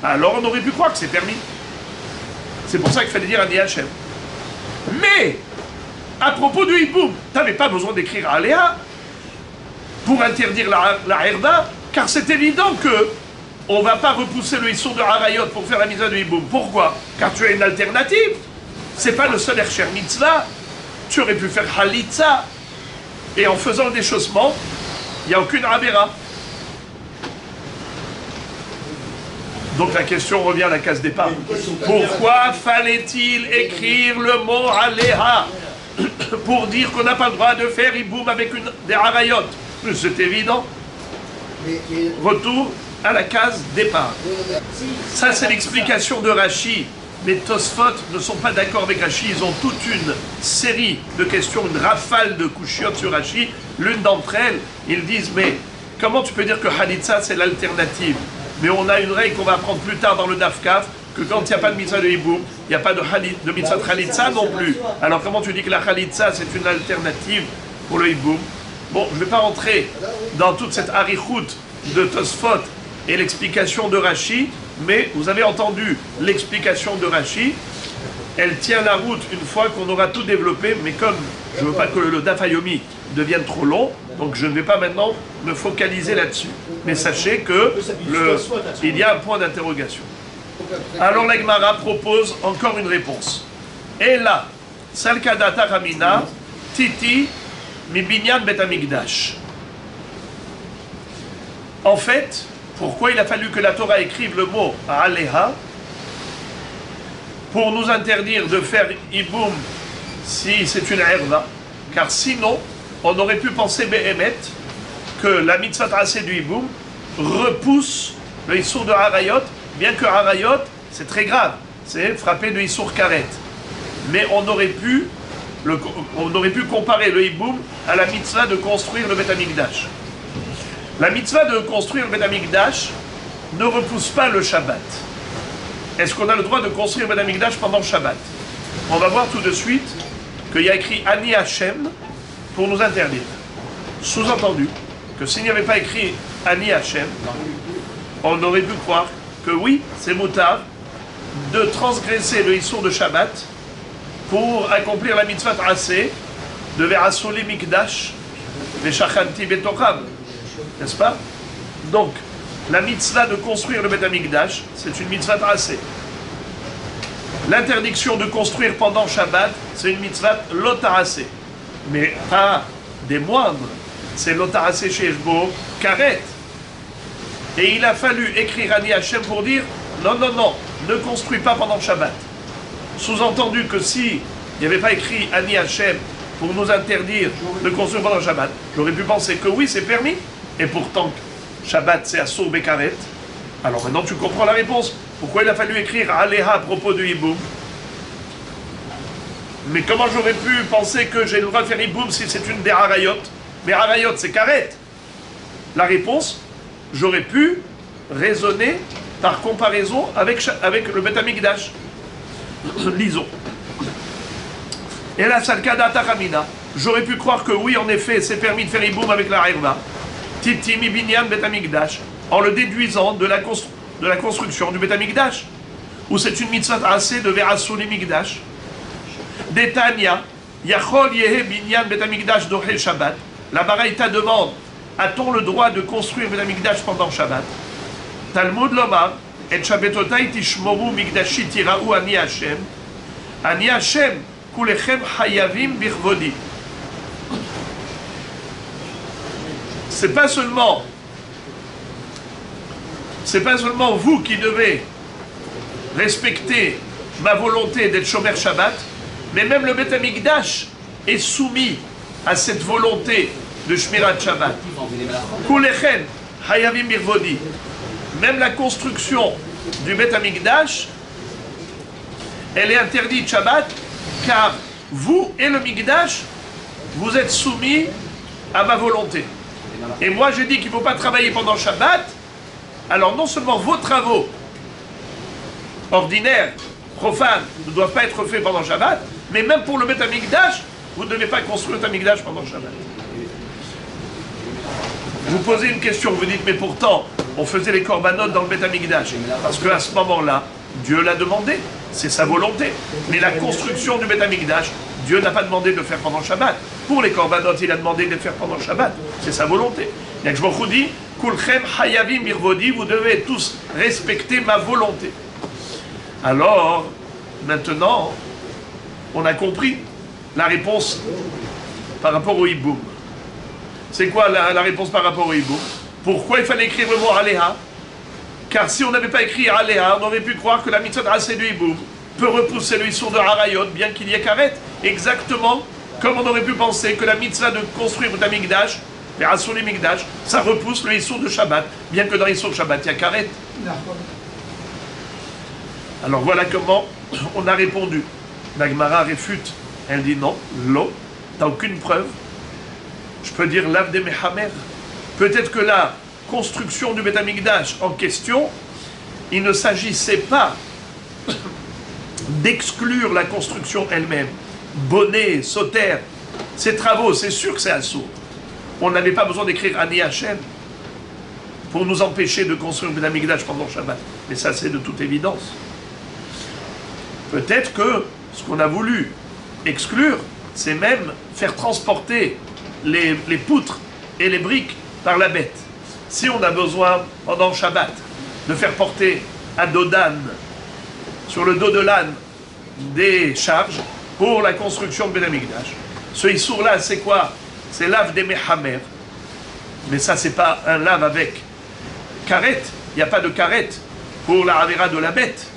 Alors on aurait pu croire que c'est permis. C'est pour ça qu'il fallait dire Ani Hashem. Mais, à propos du Hiboum, tu n'avais pas besoin d'écrire Aléa pour interdire la herda, car c'est évident que on ne va pas repousser le Issour de Harayot pour faire la mitzvah de Hiboum. Pourquoi? Car tu as une alternative. C'est pas le seul Hersher Mitzvah. Tu aurais pu faire Halitza. Et en faisant le déchaussement, il n'y a aucune Avera. Donc la question revient à la case départ. Pourquoi fallait-il écrire le mot Aléha pour dire qu'on n'a pas le droit de faire Iboum avec des Harayot? C'est évident. Retour à la case départ. Ça, c'est l'explication de Rashi. Mais Tosfot ne sont pas d'accord avec Rashi. Ils ont toute une série de questions, une rafale de couchiotes sur Rashi. L'une d'entre elles, ils disent, mais comment tu peux dire que Halitza, c'est l'alternative? Mais on a une règle qu'on va apprendre plus tard dans le Dafkaf, que quand il n'y a pas de mitzvah de Hiboum, il n'y a pas de mitzvah de Halitza non plus. Alors comment tu dis que la Halitza, c'est une alternative pour le Hiboum? Bon, je ne vais pas rentrer dans toute cette harichout de Tosfot et l'explication de Rashi, mais vous avez entendu l'explication de Rashi. Elle tient la route une fois qu'on aura tout développé, mais comme je ne veux pas que le Daf Yomi devienne trop long, donc je ne vais pas maintenant me focaliser là-dessus. Mais sachez que il y a un point d'interrogation. Alors la Gemara propose encore une réponse. Et là, Salkadata Ramina, Titi, Mibinyan Betamikdash. En fait, pourquoi il a fallu que la Torah écrive le mot Aleha? Pour nous interdire de faire Iboum si c'est une herva, car sinon, on aurait pu penser Behemet que la mitzvah tracée du Iboum repousse le Issour de Harayot, bien que Harayot, c'est très grave, c'est frapper de Issour Karet. Mais on aurait pu comparer le Iboum à la mitzvah de construire le Beth Amikdash. La mitzvah de construire le Beth Amikdash ne repousse pas le Shabbat. Est-ce qu'on a le droit de construire le Beth Amikdash pendant le Shabbat? On va voir tout de suite qu'il y a écrit Ani Hashem pour nous interdire. Sous-entendu que s'il n'y avait pas écrit Ani Hashem, on aurait pu croire que oui, c'est moutard de transgresser le Issour de Shabbat pour accomplir la mitzvah tracée de Verasoli Mikdash, Veshachanti Betocham. N'est-ce pas? Donc, la mitzvah de construire le Beth Amikdash, c'est une mitzvah tracée. L'interdiction de construire pendant Shabbat, c'est une mitzvah lotaracée. Mais pas des moindres. C'est lotaracée chez Eshbo, karet. Et il a fallu écrire Ani Hashem pour dire non, non, non, ne construis pas pendant Shabbat. Sous-entendu que si il n'y avait pas écrit Ani Hashem pour nous interdire de construire pendant Shabbat, j'aurais pu penser que oui, c'est permis. Et pourtant, Shabbat, c'est Assour Bekaret. Alors maintenant, tu comprends la réponse. Pourquoi il a fallu écrire Aléha à propos de Hiboum? Mais comment j'aurais pu penser que j'ai le droit de faire Hiboum si c'est une des Harayot? Mais Harayot, c'est Karet. La réponse, j'aurais pu raisonner par comparaison avec le Beth Amikdash. Lisons. Et la Salkada Taramina, j'aurais pu croire que oui, en effet, c'est permis de faire Hiboum avec la Herva. Titi Mibinyan Beth Amikdash, en le déduisant de la construction du Beth Amikdash, où c'est une mitzvah assez de Verasuli Mikdash. Detania, Yachol Yehe Binyan Beth Amikdash Dohel Shabbat. La Baraïta demande, a-t-on le droit de construire Beth Amikdash pendant Shabbat? Talmud Lomar, et Shabbatotai Tishmoru Mikdashi Tiraou Ani Hashem. Ani Hashem, Kulechem Hayavim Birvodi. C'est pas seulement vous qui devez respecter ma volonté d'être Shomer Shabbat, mais même le Beth Amikdash est soumis à cette volonté de Shmirat Shabbat. Kulechen Hayavim Birvodi. Même la construction du Beth Amikdash, elle est interdite Shabbat, car vous et le Mikdash, vous êtes soumis à ma volonté. Et moi, je dis qu'il ne faut pas travailler pendant Shabbat. Alors, non seulement vos travaux ordinaires, profanes, ne doivent pas être faits pendant Shabbat, mais même pour le Beth Amikdash, vous ne devez pas construire le Beth Amikdash pendant Shabbat. Vous posez une question, vous dites, mais pourtant, on faisait les korbanot dans le Beth Amikdash. Parce qu'à ce moment-là, Dieu l'a demandé, c'est sa volonté. Mais la construction du Beth Amikdash, Dieu n'a pas demandé de le faire pendant Shabbat. Pour les korbanot, il a demandé de le faire pendant Shabbat. C'est sa volonté. Et je vous dis, Kulchem Hayavim Mirvodi, vous devez tous respecter ma volonté. Alors, maintenant, On a compris la réponse par rapport au hiboum. C'est quoi la réponse par rapport au hiboum? Pourquoi il fallait écrire le mot Aléha? Car si on n'avait pas écrit Aléha, on aurait pu croire que la mitzvah de Assez du hiboum peut repousser le issour de Harayot, bien qu'il y ait Karet. Exactement comme on aurait pu penser que la mitzvah de construire le Migdash, les Assouli Migdash, ça repousse le issour de Shabbat, bien que dans l'issour de Shabbat, il y a Karet. Alors voilà comment on a répondu. La Gemara réfute. Elle dit non, l'eau, t'as aucune preuve. Je peux dire l'ave des Mehamer. Peut-être que la construction du Beth Amikdash en question, il ne s'agissait pas d'exclure la construction elle-même. Bonnet, Soter, ces travaux, c'est sûr que c'est assourd. On n'avait pas besoin d'écrire Ani Hashem pour nous empêcher de construire le Beth Amikdash pendant Shabbat. Mais ça, c'est de toute évidence. Peut-être que ce qu'on a voulu exclure, c'est même faire transporter les poutres et les briques par la bête. Si on a besoin, pendant Shabbat, de faire porter à dos d'âne, sur le dos de l'âne, des charges pour la construction de Beth Amikdash, ce issour-là, c'est quoi? C'est l'ave des Mehamer. Mais ça, c'est pas un lave avec karet. Il n'y a pas de karet pour la avera de la bête.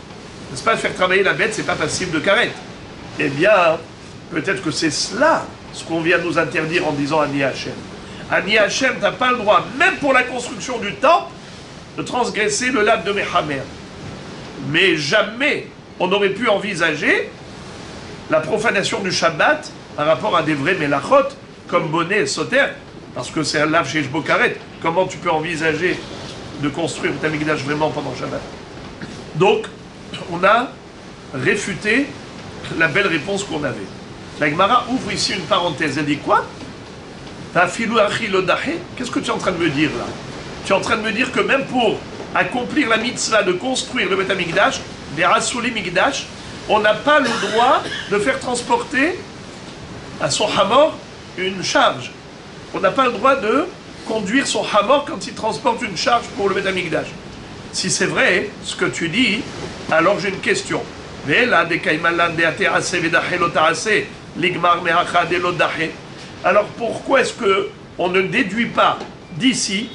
N'est-ce pas, faire travailler la bête, c'est pas passible de karet. Eh bien, peut-être que c'est cela, ce qu'on vient de nous interdire en disant Ani Hashem. Ani Hashem, tu n'as pas le droit, même pour la construction du temple, de transgresser le lave de Mehamer. Mais jamais on aurait pu envisager la profanation du Shabbat par rapport à des vrais Melachot, comme bonnet et Soter, parce que c'est un lave chez Shbokaret. Comment tu peux envisager de construire ta Mikdash vraiment pendant Shabbat? Donc, on a réfuté la belle réponse qu'on avait. La Gemara ouvre ici une parenthèse. Elle dit quoi? Qu'est-ce que tu es en train de me dire là? Tu es en train de me dire que même pour accomplir la mitzvah de construire le Beth Amikdash, des Rassouli Mikdash, on n'a pas le droit de faire transporter à son hamor une charge. On n'a pas le droit de conduire son hamor quand il transporte une charge pour le Beth Amikdash. Si c'est vrai ce que tu dis, alors j'ai une question. Alors pourquoi est-ce qu'on ne déduit pas d'ici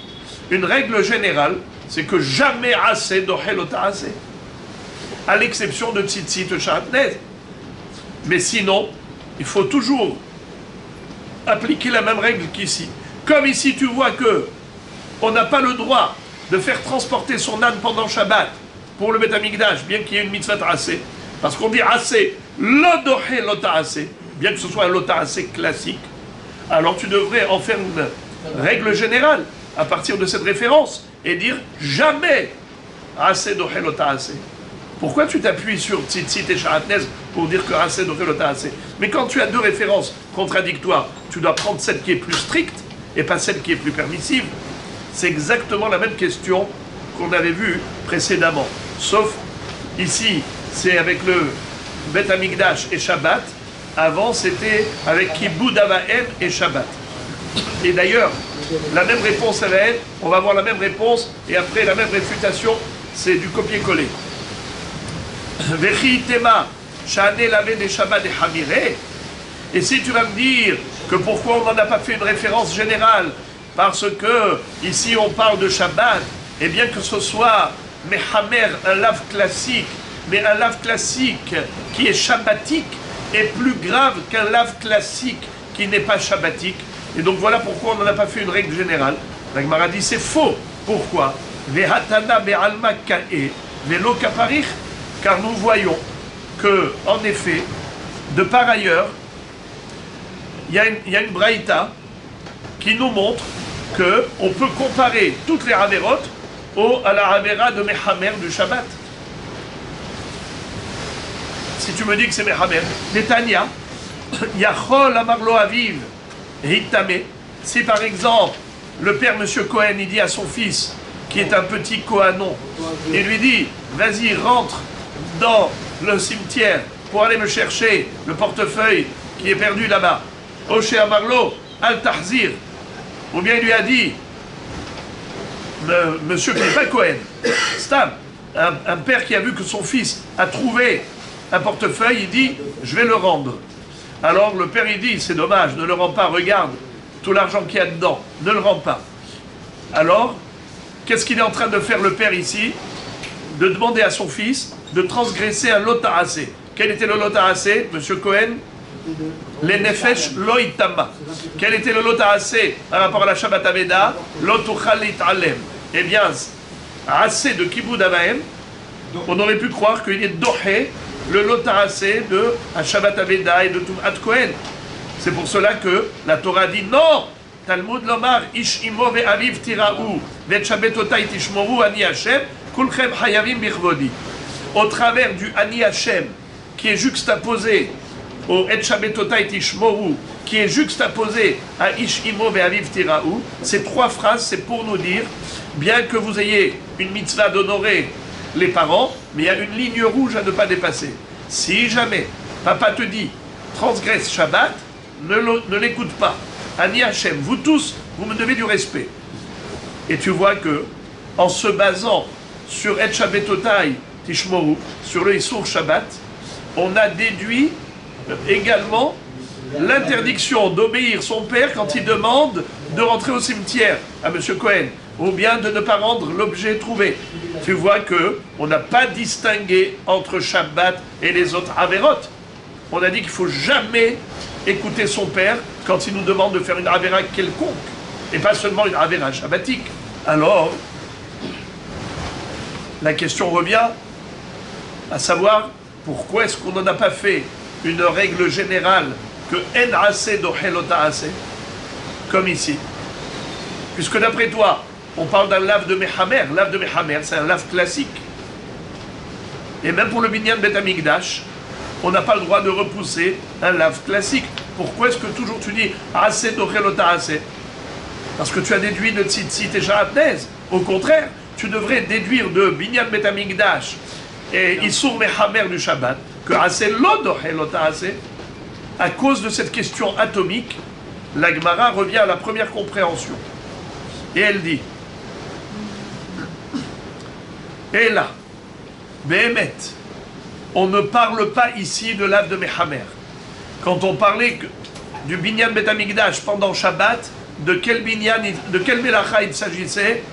une règle générale, c'est que jamais assez d'ochelota assez, à l'exception de tzitzit shahatnez. Mais sinon, il faut toujours appliquer la même règle qu'ici. Comme ici, tu vois que on n'a pas le droit de faire transporter son âne pendant Shabbat pour le Beth Amikdash, bien qu'il y ait une mitzvah assez, parce qu'on dit assez, l'odoché lota assez, bien que ce soit un lota assez classique, alors tu devrais en faire une règle générale à partir de cette référence et dire jamais assez doché lota assez. Pourquoi tu t'appuies sur tzitzit et shahatnez pour dire que assez doché lota assez? Mais quand tu as deux références contradictoires, tu dois prendre celle qui est plus stricte et pas celle qui est plus permissive. C'est exactement la même question qu'on avait vue précédemment. Sauf, ici, c'est avec le Beth Amikdash et Shabbat. Avant, c'était avec Kibboud Avahem et Shabbat. Et d'ailleurs, la même réponse à la haine, on va voir la même réponse, et après la même réfutation, c'est du copier-coller. Vechi Tema, Shane Lave des Shabbat et Hamire. Et si tu vas me dire que pourquoi on n'en a pas fait une référence générale, parce que ici on parle de Shabbat, et bien que ce soit Mehamer, un lave classique, mais un lave classique qui est shabbatique est plus grave qu'un lave classique qui n'est pas shabbatique. Et donc voilà pourquoi on n'en a pas fait une règle générale. La Gemara dit c'est faux. Pourquoi? Car nous voyons que, en effet, de par ailleurs, il y a une braïta qui nous montre qu'on peut comparer toutes les avérotes à la avéra de Mehamer du Shabbat. Si tu me dis que c'est Mehamer, Netanya, Yachol Amarlo Aviv, Hitame. Si par exemple, le père Monsieur Cohen, il dit à son fils, qui est un petit Kohanon, il lui dit, vas-y, rentre dans le cimetière pour aller me chercher le portefeuille qui est perdu là-bas. Oshe Amarlo, Al-Tahzir. Ou bien il lui a dit, monsieur qui n'est pas Cohen, Stam, un père qui a vu que son fils a trouvé un portefeuille, il dit, je vais le rendre. Alors le père il dit, c'est dommage, ne le rends pas, regarde, tout l'argent qu'il y a dedans, ne le rends pas. Alors, qu'est-ce qu'il est en train de faire le père ici? De demander à son fils de transgresser un lota'asé. Quel était le lota'asé, monsieur Cohen? Les nefesh lo itama. Quel était le lota'asé par rapport à la Shabbat Aveda? Lo tuchal alem. Eh bien, assez de Kiboud Avahem, on aurait pu croire qu'il est dohé le lota'asé de Shabbat Aveda et de Tumat Cohen. C'est pour cela que la Torah dit non. Talmud lomar ish imo ve'aviv tiraou ve'et shabbatotai tishmoru ani Hashem kulchem hayavim bichvodi. Au travers du ani Hashem qui est juxtaposé au et shabbatotai tishmoru qui est juxtaposé à ish imo ve'aviv tiraou, ces trois phrases c'est pour nous dire bien que vous ayez une mitzvah d'honorer les parents, mais il y a une ligne rouge à ne pas dépasser. Si jamais papa te dit transgresse Shabbat, ne l'écoute pas. Ani Hashem, vous tous, vous me devez du respect. Et tu vois que, en se basant sur Et Shabbatotai Tishmoru, sur le Issour Shabbat, on a déduit également l'interdiction d'obéir son père quand il demande de rentrer au cimetière à M. Cohen, ou bien de ne pas rendre l'objet trouvé. Tu vois que on n'a pas distingué entre Shabbat et les autres Averot. On a dit qu'il ne faut jamais écouter son père quand il nous demande de faire une Avera quelconque, et pas seulement une Avera shabbatique. Alors, la question revient à savoir pourquoi est-ce qu'on n'en a pas fait une règle générale que En Aseh Dohelota Aseh, comme ici. Puisque d'après toi, on parle d'un lave de Mehamer. Lave de Mehamer, c'est un lave classique. Et même pour le Binyan Bet Amikdash, on n'a pas le droit de repousser un lave classique. Pourquoi est-ce que toujours tu dis assez d'ochelota assez? Parce que tu as déduit de tzitzit et sharatnez. Au contraire, tu devrais déduire de binyan betamikdash et isur mehamer du Shabbat que assez lo d'ochelota assez. À cause de cette question atomique, la Gemara revient à la première compréhension. Et elle dit et là, Behemet, on ne parle pas ici de l'ave de Mehamer. Quand on parlait du Binyan Bet Amikdash pendant Shabbat, de quel Melacha il s'agissait?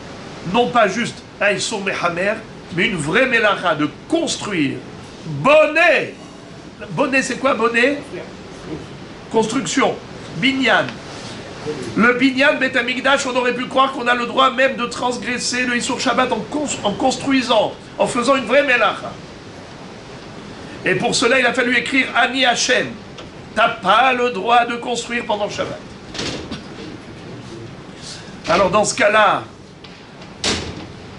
Non pas juste un Issour Mehamer, mais une vraie Melacha de construire. Bonnet! Bonnet, c'est quoi bonnet? Construction. Binyan. Le Binyan Bet Amikdash, on aurait pu croire qu'on a le droit même de transgresser le Issour Shabbat en construisant, en faisant une vraie Melacha. Et pour cela, il a fallu écrire Ani Hashem. T'as pas le droit de construire pendant Shabbat. Alors dans ce cas-là,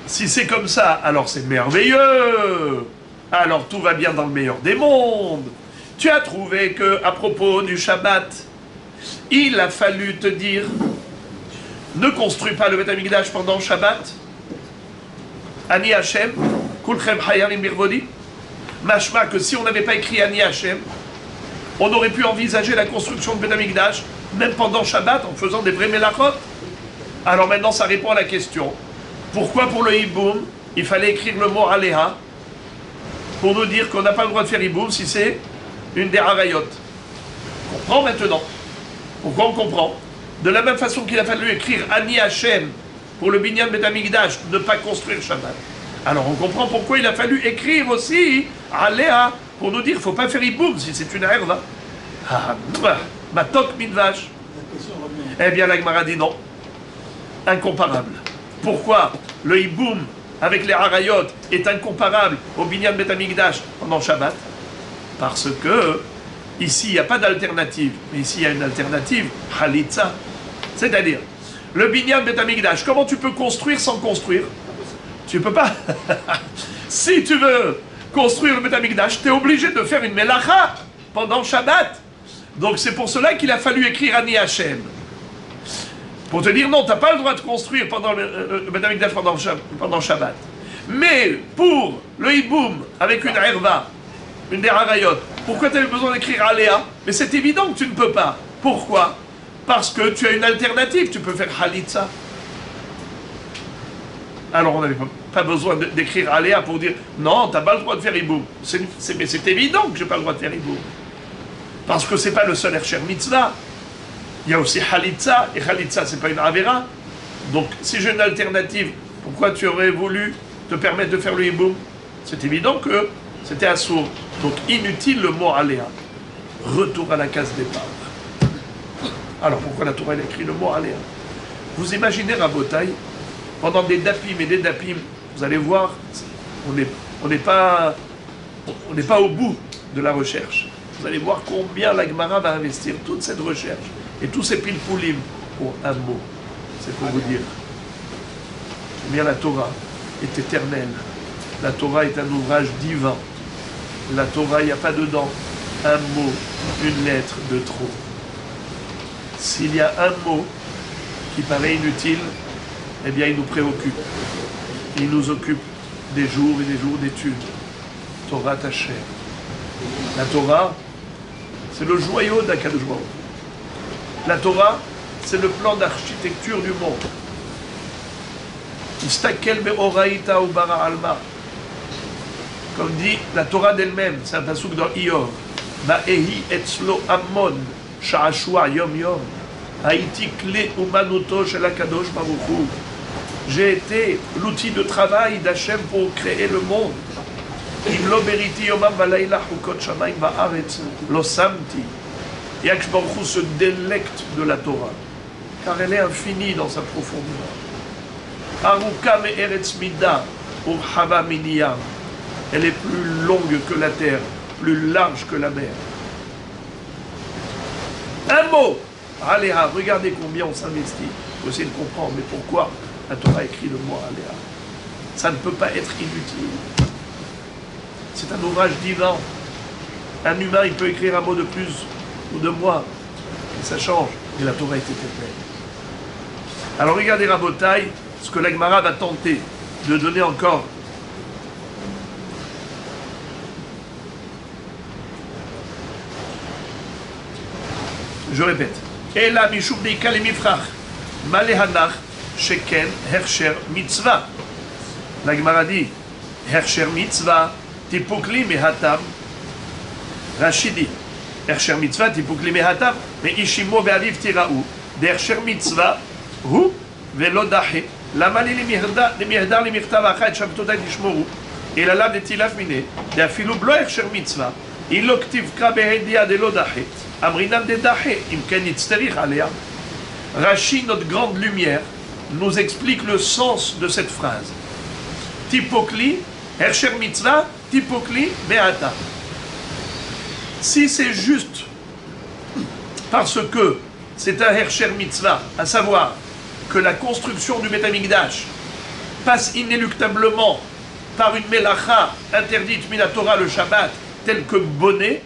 si c'est comme ça, alors c'est merveilleux. Alors tout va bien dans le meilleur des mondes. Tu as trouvé que à propos du Shabbat, il a fallu te dire ne construis pas le Beth Amikdash pendant Shabbat. Ani Hashem, kulchem hayavim birvodi. Mashma que si on n'avait pas écrit Ani Hashem, on aurait pu envisager la construction de Beth Amikdash, même pendant Shabbat, en faisant des vrais melachot. Alors maintenant, ça répond à la question. Pourquoi pour le hiboum, il fallait écrire le mot Aléha pour nous dire qu'on n'a pas le droit de faire hiboum si c'est une des harayot? On comprend maintenant. Pourquoi on comprend? De la même façon qu'il a fallu écrire Ani Hashem pour le Binyan Bet Amikdash, ne pas construire Shabbat. Alors on comprend pourquoi il a fallu écrire aussi Aléha pour nous dire qu'il ne faut pas faire hiboum si c'est une herva. Ah, matok midvash. Eh bien la Gemara dit non. Incomparable. Pourquoi le hiboum avec les harayot est incomparable au Binyan Bet Amikdash pendant Shabbat? Parce que ici il n'y a pas d'alternative, mais ici il y a une alternative, Halitza. C'est-à-dire, le Binyan Bet Amikdash, comment tu peux construire sans construire? Tu peux pas. Si tu veux construire le Bet Amikdash, tu es obligé de faire une melacha pendant Shabbat. Donc c'est pour cela qu'il a fallu écrire Ani Hashem. Pour te dire non, tu n'as pas le droit de construire pendant le Bet Amikdash pendant Shabbat. Mais pour le hiboum avec une herva, une des harayot, pourquoi tu as eu besoin d'écrire Aléa? Mais c'est évident que tu ne peux pas. Pourquoi? Parce que tu as une alternative, tu peux faire Halitza. Alors on n'avait pas besoin d'écrire Aléa pour dire non, tu n'as pas le droit de faire hiboum. Mais c'est évident que je n'ai pas le droit de faire hiboum. Parce que c'est pas le seul Hersher Mitzvah. Il y a aussi Halitza, et Halitza, c'est pas une Avera. Donc, si j'ai une alternative, pourquoi tu aurais voulu te permettre de faire le Hiboum? C'est évident que c'était assourd. Donc, inutile le mot Aléa. Retour à la case départ. Alors, pourquoi la Torah elle écrit le mot Aléa? Vous imaginez Rabotai, pendant des dapim et des dapim, vous allez voir, on n'est pas au bout de la recherche. Vous allez voir combien la Gemara va investir toute cette recherche et tous ces pilpoulim pour un mot. C'est pour vous dire combien la Torah est éternelle. La Torah est un ouvrage divin. La Torah, il n'y a pas dedans un mot, une lettre de trop. S'il y a un mot qui paraît inutile, eh bien il nous préoccupe. Il nous occupe des jours et des jours d'études. Torah Tachem. La Torah, c'est le joyau d'Akadosh Baruch Hu. La Torah, c'est le plan d'architecture du monde. Istakel be'oraita ubara alma. Comme dit la Torah d'elle-même, c'est un pasuk dans Iyov. Ba'ehi etzlo ammon sha'ashua yom yom. Haïti kle umanuto shel Akadosh Baruch Hu. J'ai été l'outil de travail d'Hachem pour créer le monde. Im lo beriti yomam v'layla chukot shamayim va'aretz lo samti. Et Akadosh Baruch Hu se délecte de la Torah, car elle est infinie dans sa profondeur. Aruka me'eretz mida urhava miniyam. Elle est plus longue que la terre, plus large que la mer. Un mot. Aléa, regardez combien on s'investit pour essayer de comprendre. Mais pourquoi la Torah écrit le mot Aléa? Ça ne peut pas être inutile. C'est un ouvrage divin. Un humain, il peut écrire un mot de plus ou de moins. Et ça change. Et la Torah est éternelle. Alors regardez Rabotai, ce que la Gemara va tenter de donner encore. Je répète. Et là, Mishum Deika le Mifrach, Malehanach, Sheken, Hersher Mitzvah. La Gemara dit, Hersher Mitzvah, Tipukli Mehatam. Rashi dit, Hersher Mitzvah, Tipukli Mehatam, mais Ishimo Be'aviv Tiraou, Hersher Mitzvah, Hu, Velodahe, Lamali Lemirdar Lemirtav Achat Shabtotai Tishmoru, et la lame de Tilaf Mine, de Afilou Blo Hersher Mitzvah, Iloktiv Krabehedia de Lodahe. Amrinam de Dahe, Imken Itzterich Alea. Rashi, notre grande lumière, nous explique le sens de cette phrase. Tipokli, Hersher Mitzvah, Tipokli, Beata. Si c'est juste parce que c'est un Hersher Mitzvah, à savoir que la construction du Beth Amikdash passe inéluctablement par une Melacha interdite Minatora le Shabbat, telle que bonnet,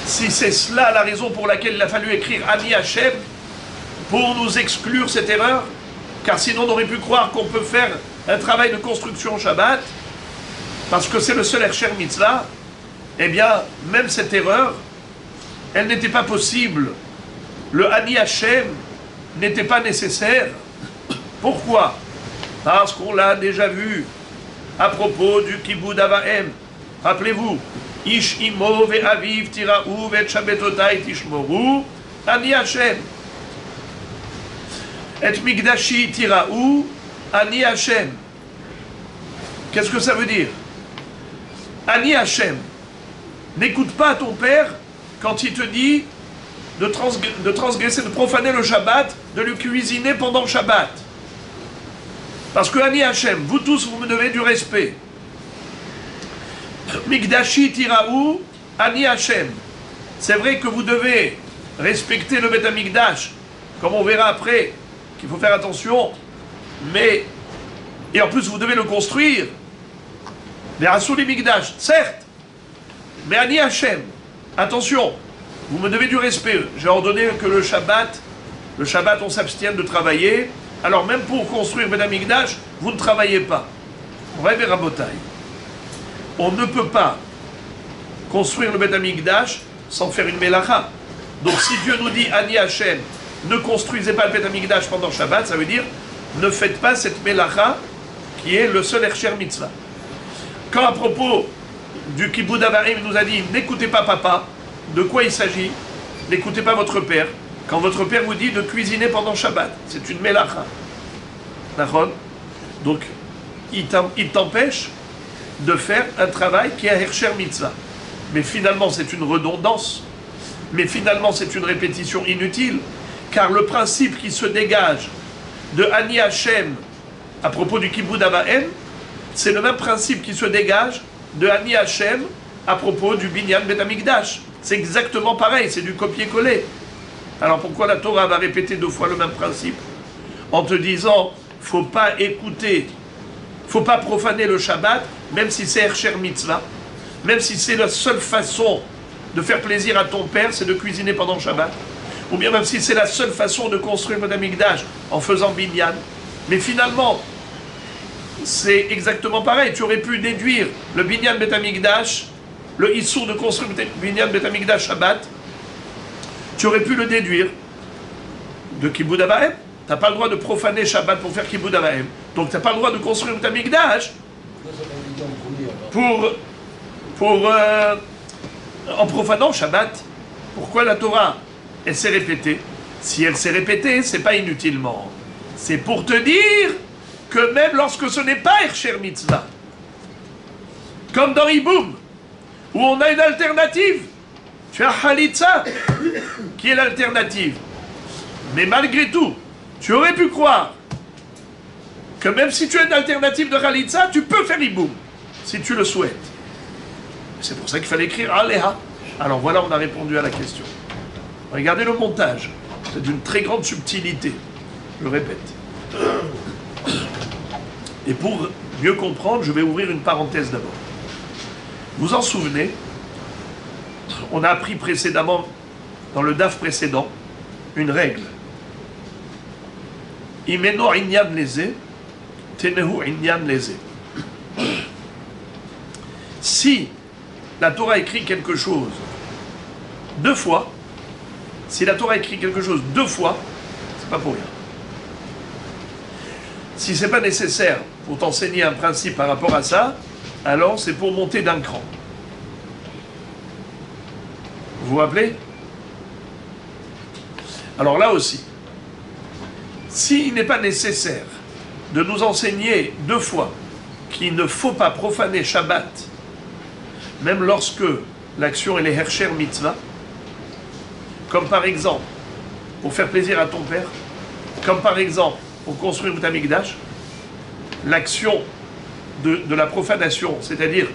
si c'est cela la raison pour laquelle il a fallu écrire Ani Hashem, pour nous exclure cette erreur, car sinon on aurait pu croire qu'on peut faire un travail de construction Shabbat, parce que c'est le seul Hersher Mitzvah, eh bien, même cette erreur, elle n'était pas possible. Le Ani Hashem n'était pas nécessaire. Pourquoi? Parce qu'on l'a déjà vu à propos du Kibboud Avahem. Rappelez-vous, Ish imo ve'aviv tira'u ve'tshabetotai tishmoru Ani Hashem. Et migdashi tira'u Ani Hashem. Qu'est-ce que ça veut dire? Ani Hashem. N'écoute pas ton père quand il te dit de transgresser, de profaner le Shabbat, de le cuisiner pendant le Shabbat. Parce que Ani Hashem, vous tous, vous me devez du respect. Migdashi tiraou Ani Hashem. C'est vrai que vous devez respecter le Beth Amikdash, comme on verra après, qu'il faut faire attention, mais, et en plus vous devez le construire. Les Rassouli Migdash, certes, mais Ani Hashem, attention, vous me devez du respect. J'ai ordonné que le Shabbat on s'abstienne de travailler, alors même pour construire Beth Amikdash, vous ne travaillez pas. Rêve et Rabotai. On ne peut pas construire le Beth Amikdash sans faire une Melacha. Donc si Dieu nous dit Ani Hashem, ne construisez pas le Beth Amikdash pendant Shabbat, ça veut dire ne faites pas cette Melacha qui est le seul Hersher Mitzvah. Quand à propos du Kibboud Avarim, il nous a dit n'écoutez pas papa, De quoi il s'agit? N'écoutez pas votre père. Quand votre père vous dit de cuisiner pendant Shabbat, c'est une melacha. D'accord? Donc, il t'empêche de faire un travail qui est un Hersher Mitzvah. Mais finalement, c'est une redondance. Mais finalement, c'est une répétition inutile. Car le principe qui se dégage de Ani Hashem à propos du Kibbud Avahem, c'est le même principe qui se dégage de Ani Hashem à propos du Binyan Bet Hamikdash. C'est exactement pareil, c'est du copier-coller. Alors pourquoi la Torah va répéter 2 fois le même principe? En te disant, faut pas écouter, faut pas profaner le Shabbat, même si c'est Hersher Mitzvah, même si c'est la seule façon de faire plaisir à ton père, c'est de cuisiner pendant Shabbat. Ou bien même si c'est la seule façon de construire Bet Hamikdash en faisant Binyan. Mais finalement, c'est exactement pareil. Tu aurais pu déduire le Binyan Bet Hamikdash, le Issour de construire Binyan Bet Hamikdash Shabbat, tu aurais pu le déduire de Kibbud Avahem. Tu n'as pas le droit de profaner Shabbat pour faire Kibbud Avahem. Donc tu n'as pas le droit de construire Bet Hamikdash en profanant Shabbat. Pourquoi la Torah, elle s'est répétée? Si elle s'est répétée, c'est pas inutilement. C'est pour te dire que même lorsque ce n'est pas Hersher Mitzvah, comme dans Iboum, où on a une alternative, tu as Halitza, qui est l'alternative. Mais malgré tout, tu aurais pu croire que même si tu as une alternative de Halitza, tu peux faire Iboum, si tu le souhaites. C'est pour ça qu'il fallait écrire Aleha. Alors voilà, on a répondu à la question. Regardez le montage. C'est d'une très grande subtilité. Je le répète. Et pour mieux comprendre, je vais ouvrir une parenthèse d'abord. Vous en souvenez, on a appris précédemment, dans le DAF précédent, une règle. Imeno inyan leze, tenehu inyan leze. Si la Torah écrit quelque chose 2 fois, si la Torah écrit quelque chose 2 fois, c'est pas pour rien. Si c'est pas nécessaire pour t'enseigner un principe par rapport à ça, alors c'est pour monter d'un cran. Vous vous rappelez? Alors là aussi, s'il n'est pas nécessaire de nous enseigner 2 fois qu'il ne faut pas profaner Shabbat, même lorsque l'action est Hersher Mitzvah, comme par exemple, pour faire plaisir à ton père, comme par exemple, pour construire Bet Hamikdash, l'action de la profanation, c'est-à-dire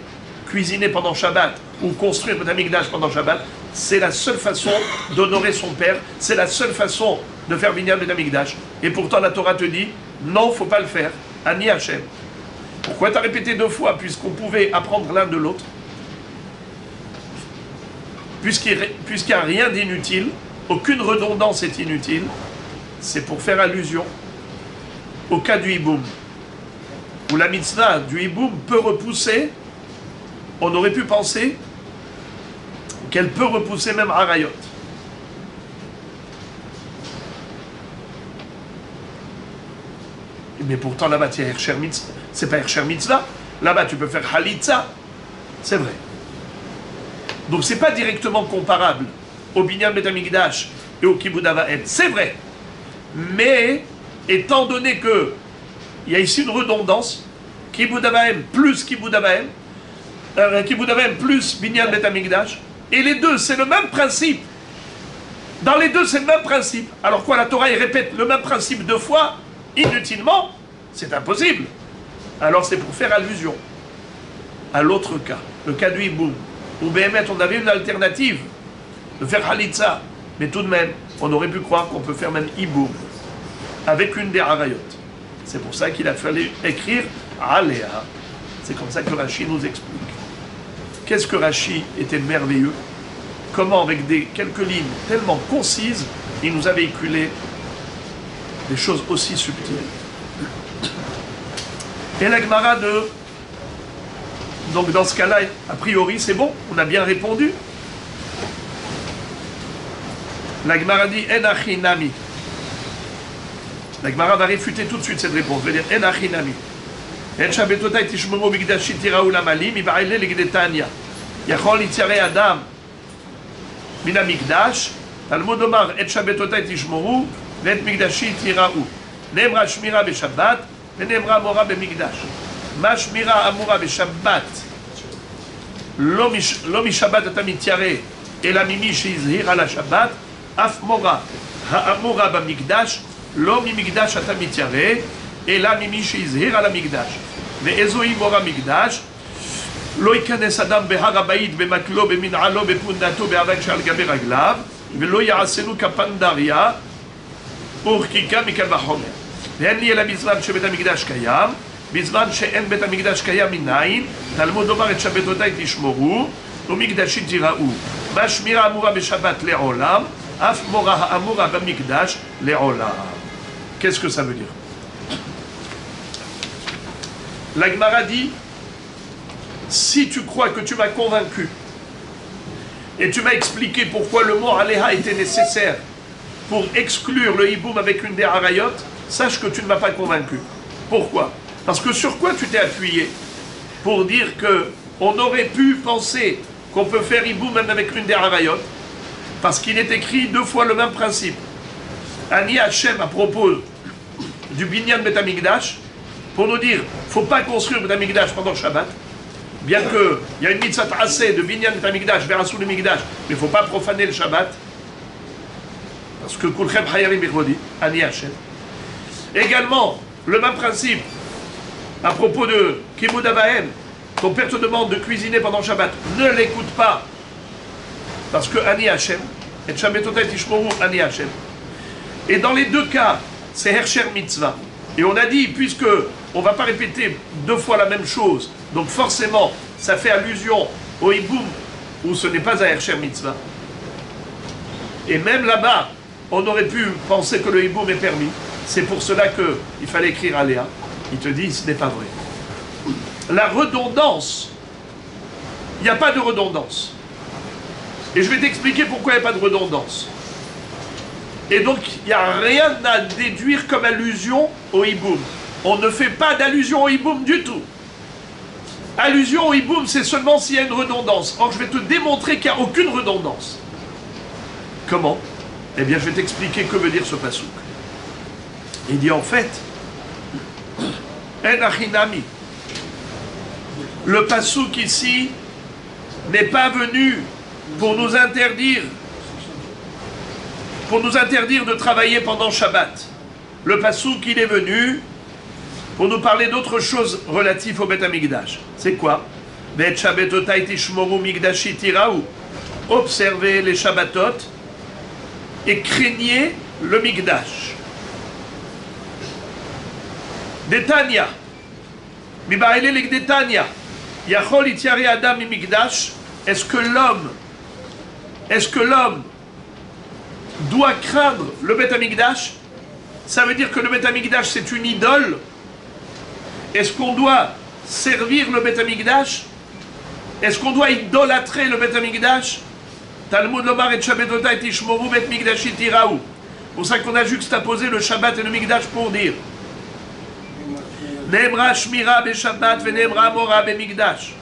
cuisiner pendant Shabbat ou construire Bet Hamikdash pendant Shabbat, c'est la seule façon d'honorer son père, c'est la seule façon de faire Binyan Bet Hamikdash. Et pourtant la Torah te dit, non, il ne faut pas le faire, Ani Hashem. Pourquoi tu as répété 2 fois, puisqu'on pouvait apprendre l'un de l'autre? Puisqu'il n'y a rien d'inutile, aucune redondance est inutile, c'est pour faire allusion au cas du Hiboum, où la mitzvah du Hiboum peut repousser, on aurait pu penser qu'elle peut repousser même Harayot. Mais pourtant là-bas, il y a Hersher Mitzvah, c'est pas Hersher Mitzvah, là-bas tu peux faire Halitza, c'est vrai. Donc c'est pas directement comparable au Binyan Bet Hamikdash et au Kibbud Avahem, c'est vrai. Mais étant donné que il y a ici une redondance, Kibbud Avahem plus Kibbud Avahem, Kibbud Avahem plus Binyan Bet Hamikdash, et les deux c'est le même principe. Dans les deux c'est le même principe. Alors quoi, la Torah elle répète le même principe 2 fois inutilement? C'est impossible. Alors c'est pour faire allusion à l'autre cas, le cas du Hiboum. Ou Béhémet, on avait une alternative de faire Halitza, mais tout de même, on aurait pu croire qu'on peut faire même Hiboum avec une des Harayot. C'est pour ça qu'il a fallu écrire Aléa. C'est comme ça que Rashi nous explique. Qu'est-ce que Rashi était merveilleux? Comment, avec quelques lignes tellement concises, il nous a véhiculé des choses aussi subtiles. Et la Gemara de... Donc dans ce cas-là, a priori, c'est bon, on a bien répondu. La Gemara dit En achinami. La Gemara va réfuter tout de suite cette réponse. Elle va dire En achinami. En shabetotai tishmemo bigdashi tiraou lamalim, ibaile legdetania. Yachol itzare adam. Mina Mikdash, Talmud Omar, et Shabbatotai Tishmoru, et Mikdashi Tira'u. Nemra Shmira Beshabbat, et Nemra Amora Bemikdash. Ma Shmira Amora Beshabbat, Lomi Shabbat Atamitiare, et la Mimi Shizhir à la Shabbat, Af Mora, Ha'amora Bamikdash, Lomi Mikdash Atamitiare, et la Mimi Shizhir à la Mikdash. Ve'ezoi Mora Mikdash, לא ייכנס אדם בהר הבית במקלו, במנעלו, בפונדתו, באבק שעל גבי רגליו, ולא יעשנו כפנדריה ורקיקה מקל וחומר. ואין לי אלא בזמן שבית המקדש קיים, בזמן שאין בית המקדש קיים מניין, תלמוד לומר את שבתותיי תשמורו, ומקדשי תיראו. והשמירה אמורה בשבת לעולם, אף מורה האמורה במקדש לעולם. Qu'est-ce que ça veut dire? La Gemara dit, si tu crois que tu m'as convaincu et tu m'as expliqué pourquoi le mot Aléha était nécessaire pour exclure le hiboum avec une des harayot, sache que tu ne m'as pas convaincu. Pourquoi? Parce que sur quoi tu t'es appuyé pour dire qu'on aurait pu penser qu'on peut faire hiboum même avec une des harayot? Parce qu'il est écrit deux fois le même principe. Ani Hachem à propos du Binyan Bet Hamikdash, pour nous dire, il ne faut pas construire Bet Hamikdash pendant le Shabbat. Bien qu'il y a une mitzvah assez de Binyan Bet Hamikdash, Verasu le Mikdash, mais il ne faut pas profaner le Shabbat. Parce que Kulchem Hayavim Birvodi, Ani Hachem. Également, le même principe, à propos de Kimud Avahem, ton père te demande de cuisiner pendant le Shabbat, ne l'écoute pas. Parce que Ani Hachem, et Shabbatotai Tishmoru Ani Hachem. Et dans les deux cas, c'est Hersher Mitzvah. Et on a dit, puisque on ne va pas répéter deux fois la même chose, donc forcément, ça fait allusion au hiboum, où ce n'est pas un Hersher Mitzvah. Et même là-bas, on aurait pu penser que le hiboum est permis. C'est pour cela qu'il fallait écrire Aléa. Il te dit, ce n'est pas vrai. La redondance, il n'y a pas de redondance. Et je vais t'expliquer pourquoi il n'y a pas de redondance. Et donc, il n'y a rien à déduire comme allusion au hiboum. On ne fait pas d'allusion au hiboum du tout. Allusion au hiboum, c'est seulement s'il y a une redondance. Or, je vais te démontrer qu'il n'y a aucune redondance. Comment? Eh bien, je vais t'expliquer que veut dire ce pasouk. Il dit en fait, En achinami. Le pasouk ici n'est pas venu pour nous interdire de travailler pendant Shabbat. Le pasouk, il est venu pour nous parler d'autre chose relative au Bet Hamikdash. C'est quoi? Bet Shabbatotai Tishmoru Mikdashi Tiraou. Observez les Shabbatot et craignez le Mikdash. Detania. Mibaele leg Detania. Yachol itiare Adam mi Mikdash. Est-ce que l'homme doit craindre le Bet Hamikdash? Ça veut dire que le Bet Hamikdash c'est une idole? Est-ce qu'on doit servir le Bet Hamikdash? Est-ce qu'on doit idolâtrer le Bet Hamikdash? Talmud lomar et Shabbatotai tishmoru Bet Mikdashi tiraou. C'est pour ça qu'on a juxtaposé le Shabbat et le Mikdash pour dire Nemra Shmira be Shabbat ve Nemra Mora be Mikdash.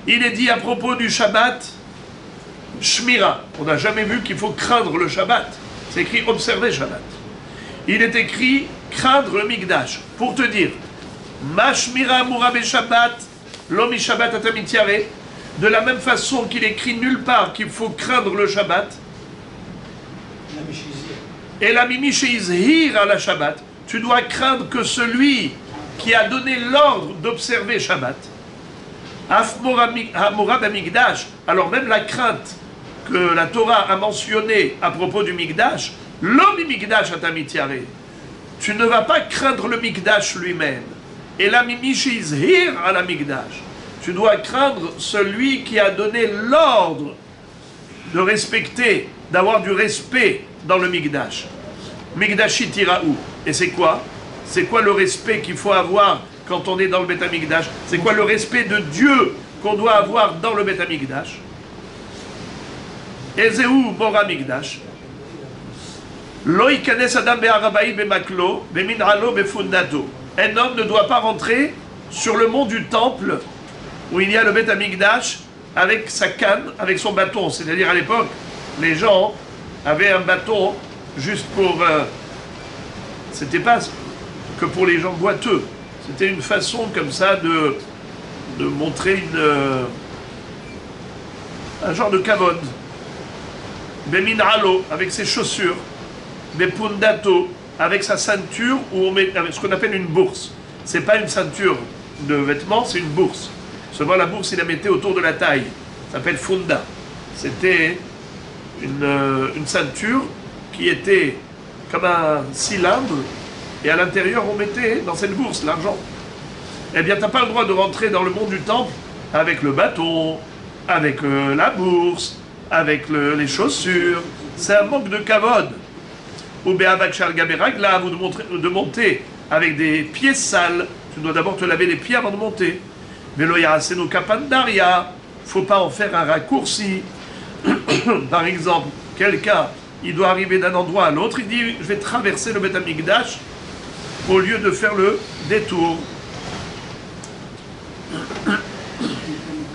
Il est dit à propos du Shabbat Shmira. On n'a jamais vu qu'il faut craindre le Shabbat. C'est écrit observer Shabbat. Il est écrit craindre le Mikdash. Pour te dire, Ma Shmira Mura be Shabbat, Lomi Shabbat Atamitiare. De la même façon qu'il écrit nulle part qu'il faut craindre le Shabbat. Et la Mimi Sheizhir à la Shabbat. Tu dois craindre que celui qui a donné l'ordre d'observer Shabbat. Af Mora Bamikdash. Alors même la crainte que la Torah a mentionnée à propos du Mikdash, l'homme Mikdash Atamitiare. Tu ne vas pas craindre le Mikdash lui-même. Et la Mimi Sheizhir à la Mikdash. Tu dois craindre celui qui a donné l'ordre de respecter, d'avoir du respect dans le Mikdash. Mikdashi tiraou. Et c'est quoi? C'est quoi le respect qu'il faut avoir quand on est dans le Bet Hamikdash? C'est quoi le respect de Dieu qu'on doit avoir dans le Bet Hamikdash? Ezeu Mora Mikdash. Lo ikanes adam be'arabaï be'maklo be'min'alo be'fundato. Un homme ne doit pas rentrer sur le mont du temple où il y a le Bet Hamikdash avec sa canne, avec son bâton. C'est-à-dire à l'époque, les gens avaient un bâton juste pour... c'était pas que pour les gens boiteux. C'était une façon comme ça de montrer un genre de kavod. Beminralo, avec ses chaussures. Bepundato, avec sa ceinture, où on met ce qu'on appelle une bourse. C'est pas une ceinture de vêtements, c'est une bourse. Seulement la bourse, il la mettait autour de la taille. Ça s'appelle funda. C'était une ceinture qui était comme un cylindre, et à l'intérieur, on mettait dans cette bourse l'argent. Eh bien, tu n'as pas le droit de rentrer dans le monde du temple avec le bâton, avec la bourse, avec les chaussures. C'est un manque de kavod. Ou Be'avakshal Gaberag, là, de monter avec des pieds sales. Tu dois d'abord te laver les pieds avant de monter. Veloya Aseno Kapandaria. Faut pas en faire un raccourci. Par exemple, quelqu'un, il doit arriver d'un endroit à l'autre, il dit, je vais traverser le Beth Amikdash au lieu de faire le détour.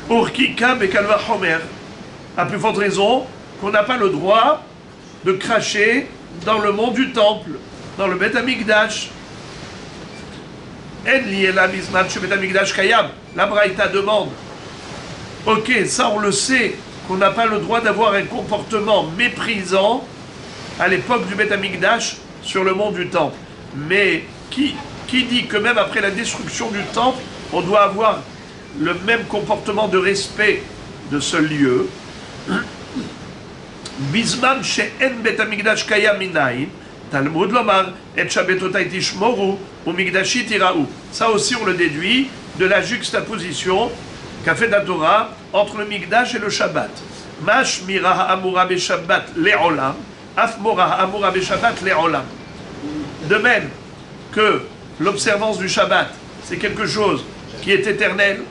Urkika Bekalva Homer. À plus forte raison qu'on n'a pas le droit de cracher dans le mont du temple, dans le Beth Amikdash. En liela bisman chez Beth Amikdash Kayam. La Braïta demande. Ok, ça on le sait, qu'on n'a pas le droit d'avoir un comportement méprisant à l'époque du Beth Amikdash sur le mont du temple. Mais qui dit que même après la destruction du temple, on doit avoir le même comportement de respect de ce lieu? Bisman she'en Bet Hamikdash kayam minayin, Talmud lomar et shabetotai tishmoru ou migdashit iraou. Ça aussi on le déduit de la juxtaposition qu'a fait la Torah entre le Migdash et le Shabbat. Mash mira ha'amura be'Shabbat le'olam, af mora ha'amura be'Shabbat le'olam. De même que l'observance du Shabbat, c'est quelque chose qui est éternel,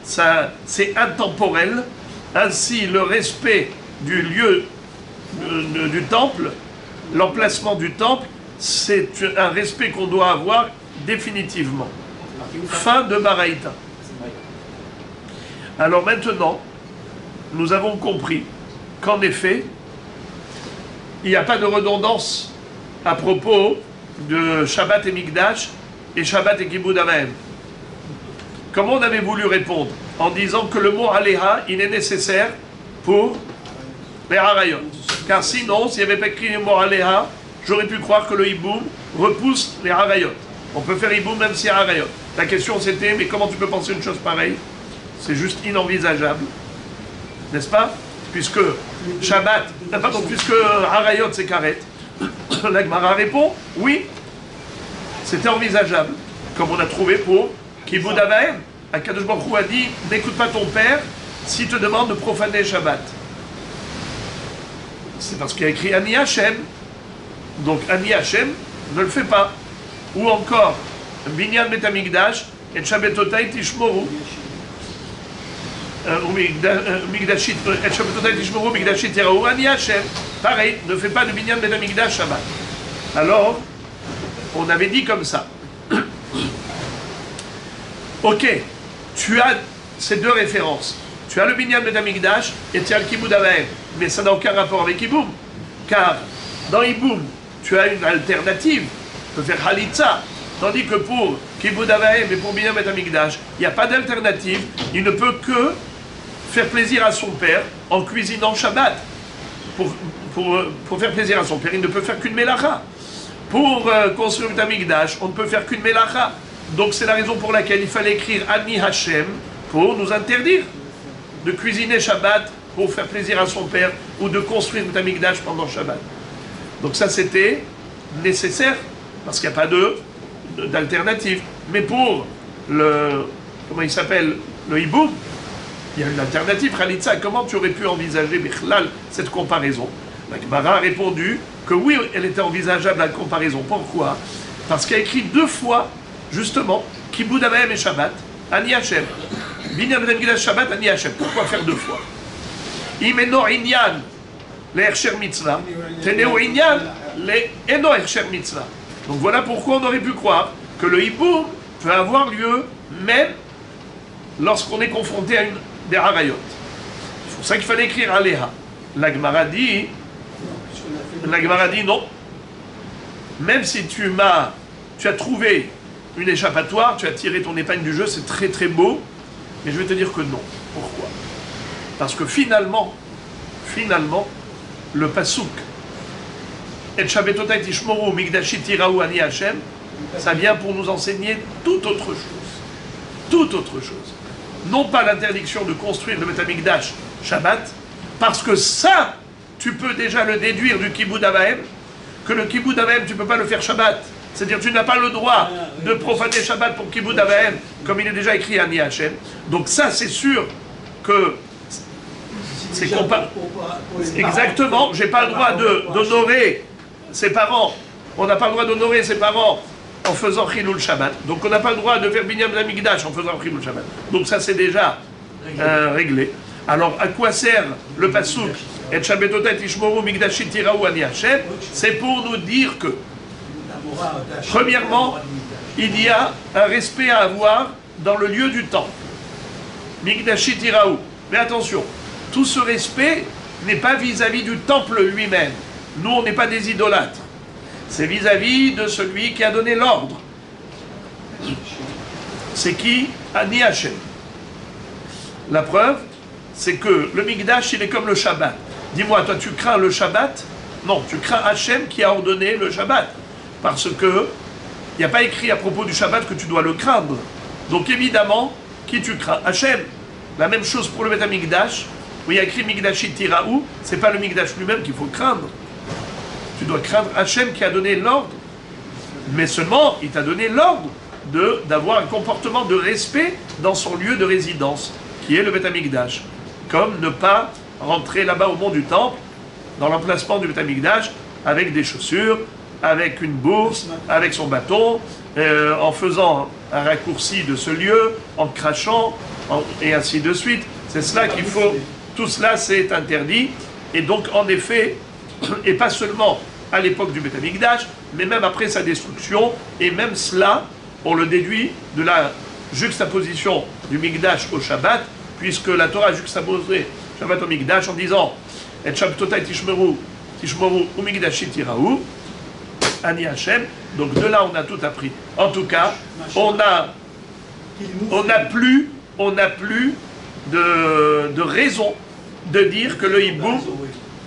ça, c'est intemporel, ainsi le respect du lieu du temple, l'emplacement du temple, c'est un respect qu'on doit avoir définitivement. Fin de Baraïta. Alors maintenant, nous avons compris qu'en effet, il n'y a pas de redondance à propos de Shabbat et Mikdash et Shabbat et Kibbout Avaim. Comment on avait voulu répondre? En disant que le mot Aléha, il est nécessaire pour les Harayot. Car sinon, s'il n'y avait pas écrit le mot Aléha, j'aurais pu croire que le Hiboum repousse les Harayot. On peut faire Hiboum même s'il y a Harayot. La question c'était, mais comment tu peux penser une chose pareille? C'est juste inenvisageable. N'est-ce pas? Puisque Shabbat, pardon, puisque Harayot c'est Karet. La Gemara répond, oui, c'était envisageable. Comme on a trouvé pour Kibbout Avaim. Akadosh Baruch Hu a dit, n'écoute pas ton père s'il te demande de profaner Shabbat. C'est parce qu'il y a écrit Ani Hashem. Donc Ani Hashem ne le fait pas. Ou encore, Binyan Bet Hamikdash et Shabbatotai Tishmoru. Migdashit et Shabbatotai Tishmoru Migdashit Yeraou Ani Hashem. Pareil, ne fait pas de Binyan Bet Hamikdash Shabbat. Alors, on avait dit comme ça. Ok, tu as ces deux références. Tu as le Binyan Bet Hamikdash et tu as le Kibbout Avaim. Mais ça n'a aucun rapport avec Hiboum. Car dans Hiboum, tu as une alternative. Tu peux faire Halitza. Tandis que pour Kibbout Avaim et pour Binyan Bet Hamikdash, il n'y a pas d'alternative. Il ne peut que faire plaisir à son père en cuisinant Shabbat. Pour faire plaisir à son père, il ne peut faire qu'une Melacha. Pour construire Bet Hamikdash, on ne peut faire qu'une Melacha. Donc c'est la raison pour laquelle il fallait écrire Ani Hashem pour nous interdire de cuisiner Shabbat pour faire plaisir à son père ou de construire Bet Hamikdash pendant Shabbat. Donc ça c'était nécessaire parce qu'il n'y a pas d'alternative. Mais pour le, comment il s'appelle, le Hiboum, il y a une alternative. Khalitza, comment tu aurais pu envisager Bichlal cette comparaison? La Gemara a répondu que oui, elle était envisageable la comparaison. Pourquoi? Parce qu'il y a écrit deux fois justement Kibbout Avaim et Shabbat, Ani Hashem. Binyan Bet Hamikdash Shabbat, Ani Hashem. Pourquoi faire deux fois? Imeno Inyan, le Hersher Mitzvah, Teneo Inyan, le Eno Hersher Mitzvah. Donc voilà pourquoi on aurait pu croire que le Hiboum peut avoir lieu même lorsqu'on est confronté à des Harayot. C'est pour ça qu'il fallait écrire Aléha. La Gemara dit non. Même si tu as trouvé une échappatoire, tu as tiré ton épingle du jeu, c'est très très beau, mais je vais te dire que non. Pourquoi? Parce que finalement, le pasouk Et Shabetotai Tishmoru Migdashi Tiraou Ani Hashem, ça vient pour nous enseigner toute autre chose. Toute autre chose. Non pas l'interdiction de construire le Beth Amikdash Shabbat, parce que ça, tu peux déjà le déduire du Kibbout Avahem, que le Kibbout Avahem, tu ne peux pas le faire Shabbat. C'est-à-dire tu n'as pas le droit de profaner Shabbat pour Kibbout Avahem, comme il est déjà écrit à Ani Hashem. Donc ça, c'est sûr que c'est comparable. Exactement, j'ai pas le droit d'honorer ses parents. On n'a pas le droit d'honorer ses parents en faisant Chilul Shabbat. Donc on n'a pas le droit de faire Binyan Amikdash en faisant Chilul Shabbat. Donc ça c'est déjà réglé. Alors à quoi sert le pasouk Et Shabetotet Ishmoru Migdashi Tiraou Ani Hashem? C'est pour nous dire que, premièrement, il y a un respect à avoir dans le lieu du temple. Migdashi Tiraou. Mais attention, tout ce respect n'est pas vis-à-vis du temple lui-même. Nous, on n'est pas des idolâtres. C'est vis-à-vis de celui qui a donné l'ordre. C'est qui? Ani Hashem. La preuve, c'est que le Mikdash, il est comme le Shabbat. Dis-moi, toi, tu crains le Shabbat? Non, tu crains Hashem qui a ordonné le Shabbat. Parce que il n'y a pas écrit à propos du Shabbat que tu dois le craindre. Donc évidemment, qui tu crains? Hashem. La même chose pour le Beth Amikdash, où il y a écrit Migdashi Tiraou, c'est pas le Mikdash lui-même qu'il faut craindre. Tu dois craindre Hashem qui a donné l'ordre. Mais seulement, il t'a donné l'ordre d'avoir un comportement de respect dans son lieu de résidence, qui est le Beth Amikdash. Comme ne pas rentrer là-bas au mont du temple, dans l'emplacement du Beth Amikdash, avec des chaussures, avec une bourse, avec son bâton, en faisant un raccourci de ce lieu, en crachant, et ainsi de suite. C'est cela qu'il faut. Tout cela, c'est interdit. Et donc, en effet, et pas seulement à l'époque du Beth Amikdash, mais même après sa destruction, et même cela, on le déduit de la juxtaposition du Mikdash au Shabbat, puisque la Torah a juxtaposé Shabbat au Mikdash en disant Et Shabtotai Tishmoru ou Mikdashi Tiraou, Ani Hashem. Donc de là, on a tout appris. En tout cas, on n'a plus de raison de dire que le hiboum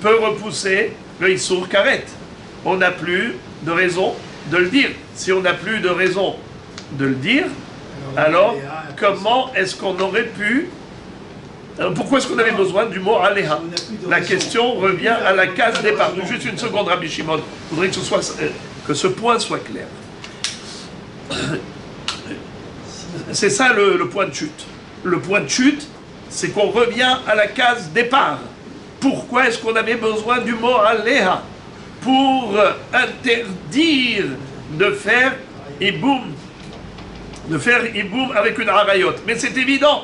peut repousser le Issour Karet. On n'a plus de raison de le dire. Si on n'a plus de raison de le dire, alors comment est-ce qu'on aurait pu... Pourquoi est-ce qu'on avait besoin du mot Aléha? La question revient à la case départ. Juste une seconde, Rabbi Shimon. Je voudrais que ce point soit clair. C'est ça le point de chute. Le point de chute, c'est qu'on revient à la case départ. Pourquoi est-ce qu'on avait besoin du mot Aléha? Pour interdire de faire Iboum. De faire Iboum avec une Harayot. Mais c'est évident.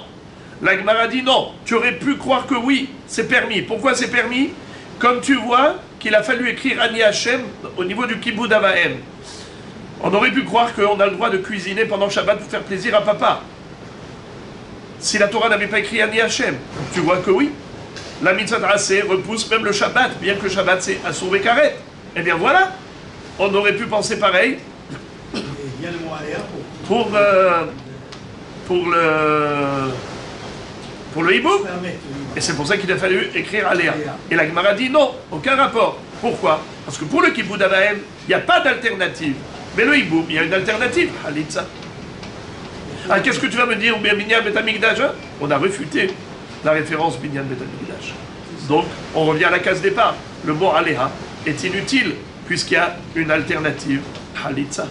La Gemara dit non. Tu aurais pu croire que oui, c'est permis. Pourquoi c'est permis? Comme tu vois qu'il a fallu écrire Ani Hashem au niveau du Kibbout Avahem. On aurait pu croire qu'on a le droit de cuisiner pendant Shabbat pour faire plaisir à papa. Si la Torah n'avait pas écrit Ani Hashem, tu vois que oui. La mitzvah Aseh repousse même le Shabbat, bien que le Shabbat c'est Asur Bekaret. Eh bien voilà, on aurait pu penser pareil pour le hiboum. Et c'est pour ça qu'il a fallu écrire Aléa. Et la Gemara dit non, aucun rapport. Pourquoi? Parce que pour le Kibbout Avahem, il n'y a pas d'alternative. Mais le hiboum, il y a une alternative. Halitza. Ah, qu'est-ce que tu vas me dire, Binyan Beth Amikdash? On a refuté la référence Binyan Beth Amikdash. Donc, on revient à la case départ. Le mot Aléha est inutile, puisqu'il y a une alternative. Halitza.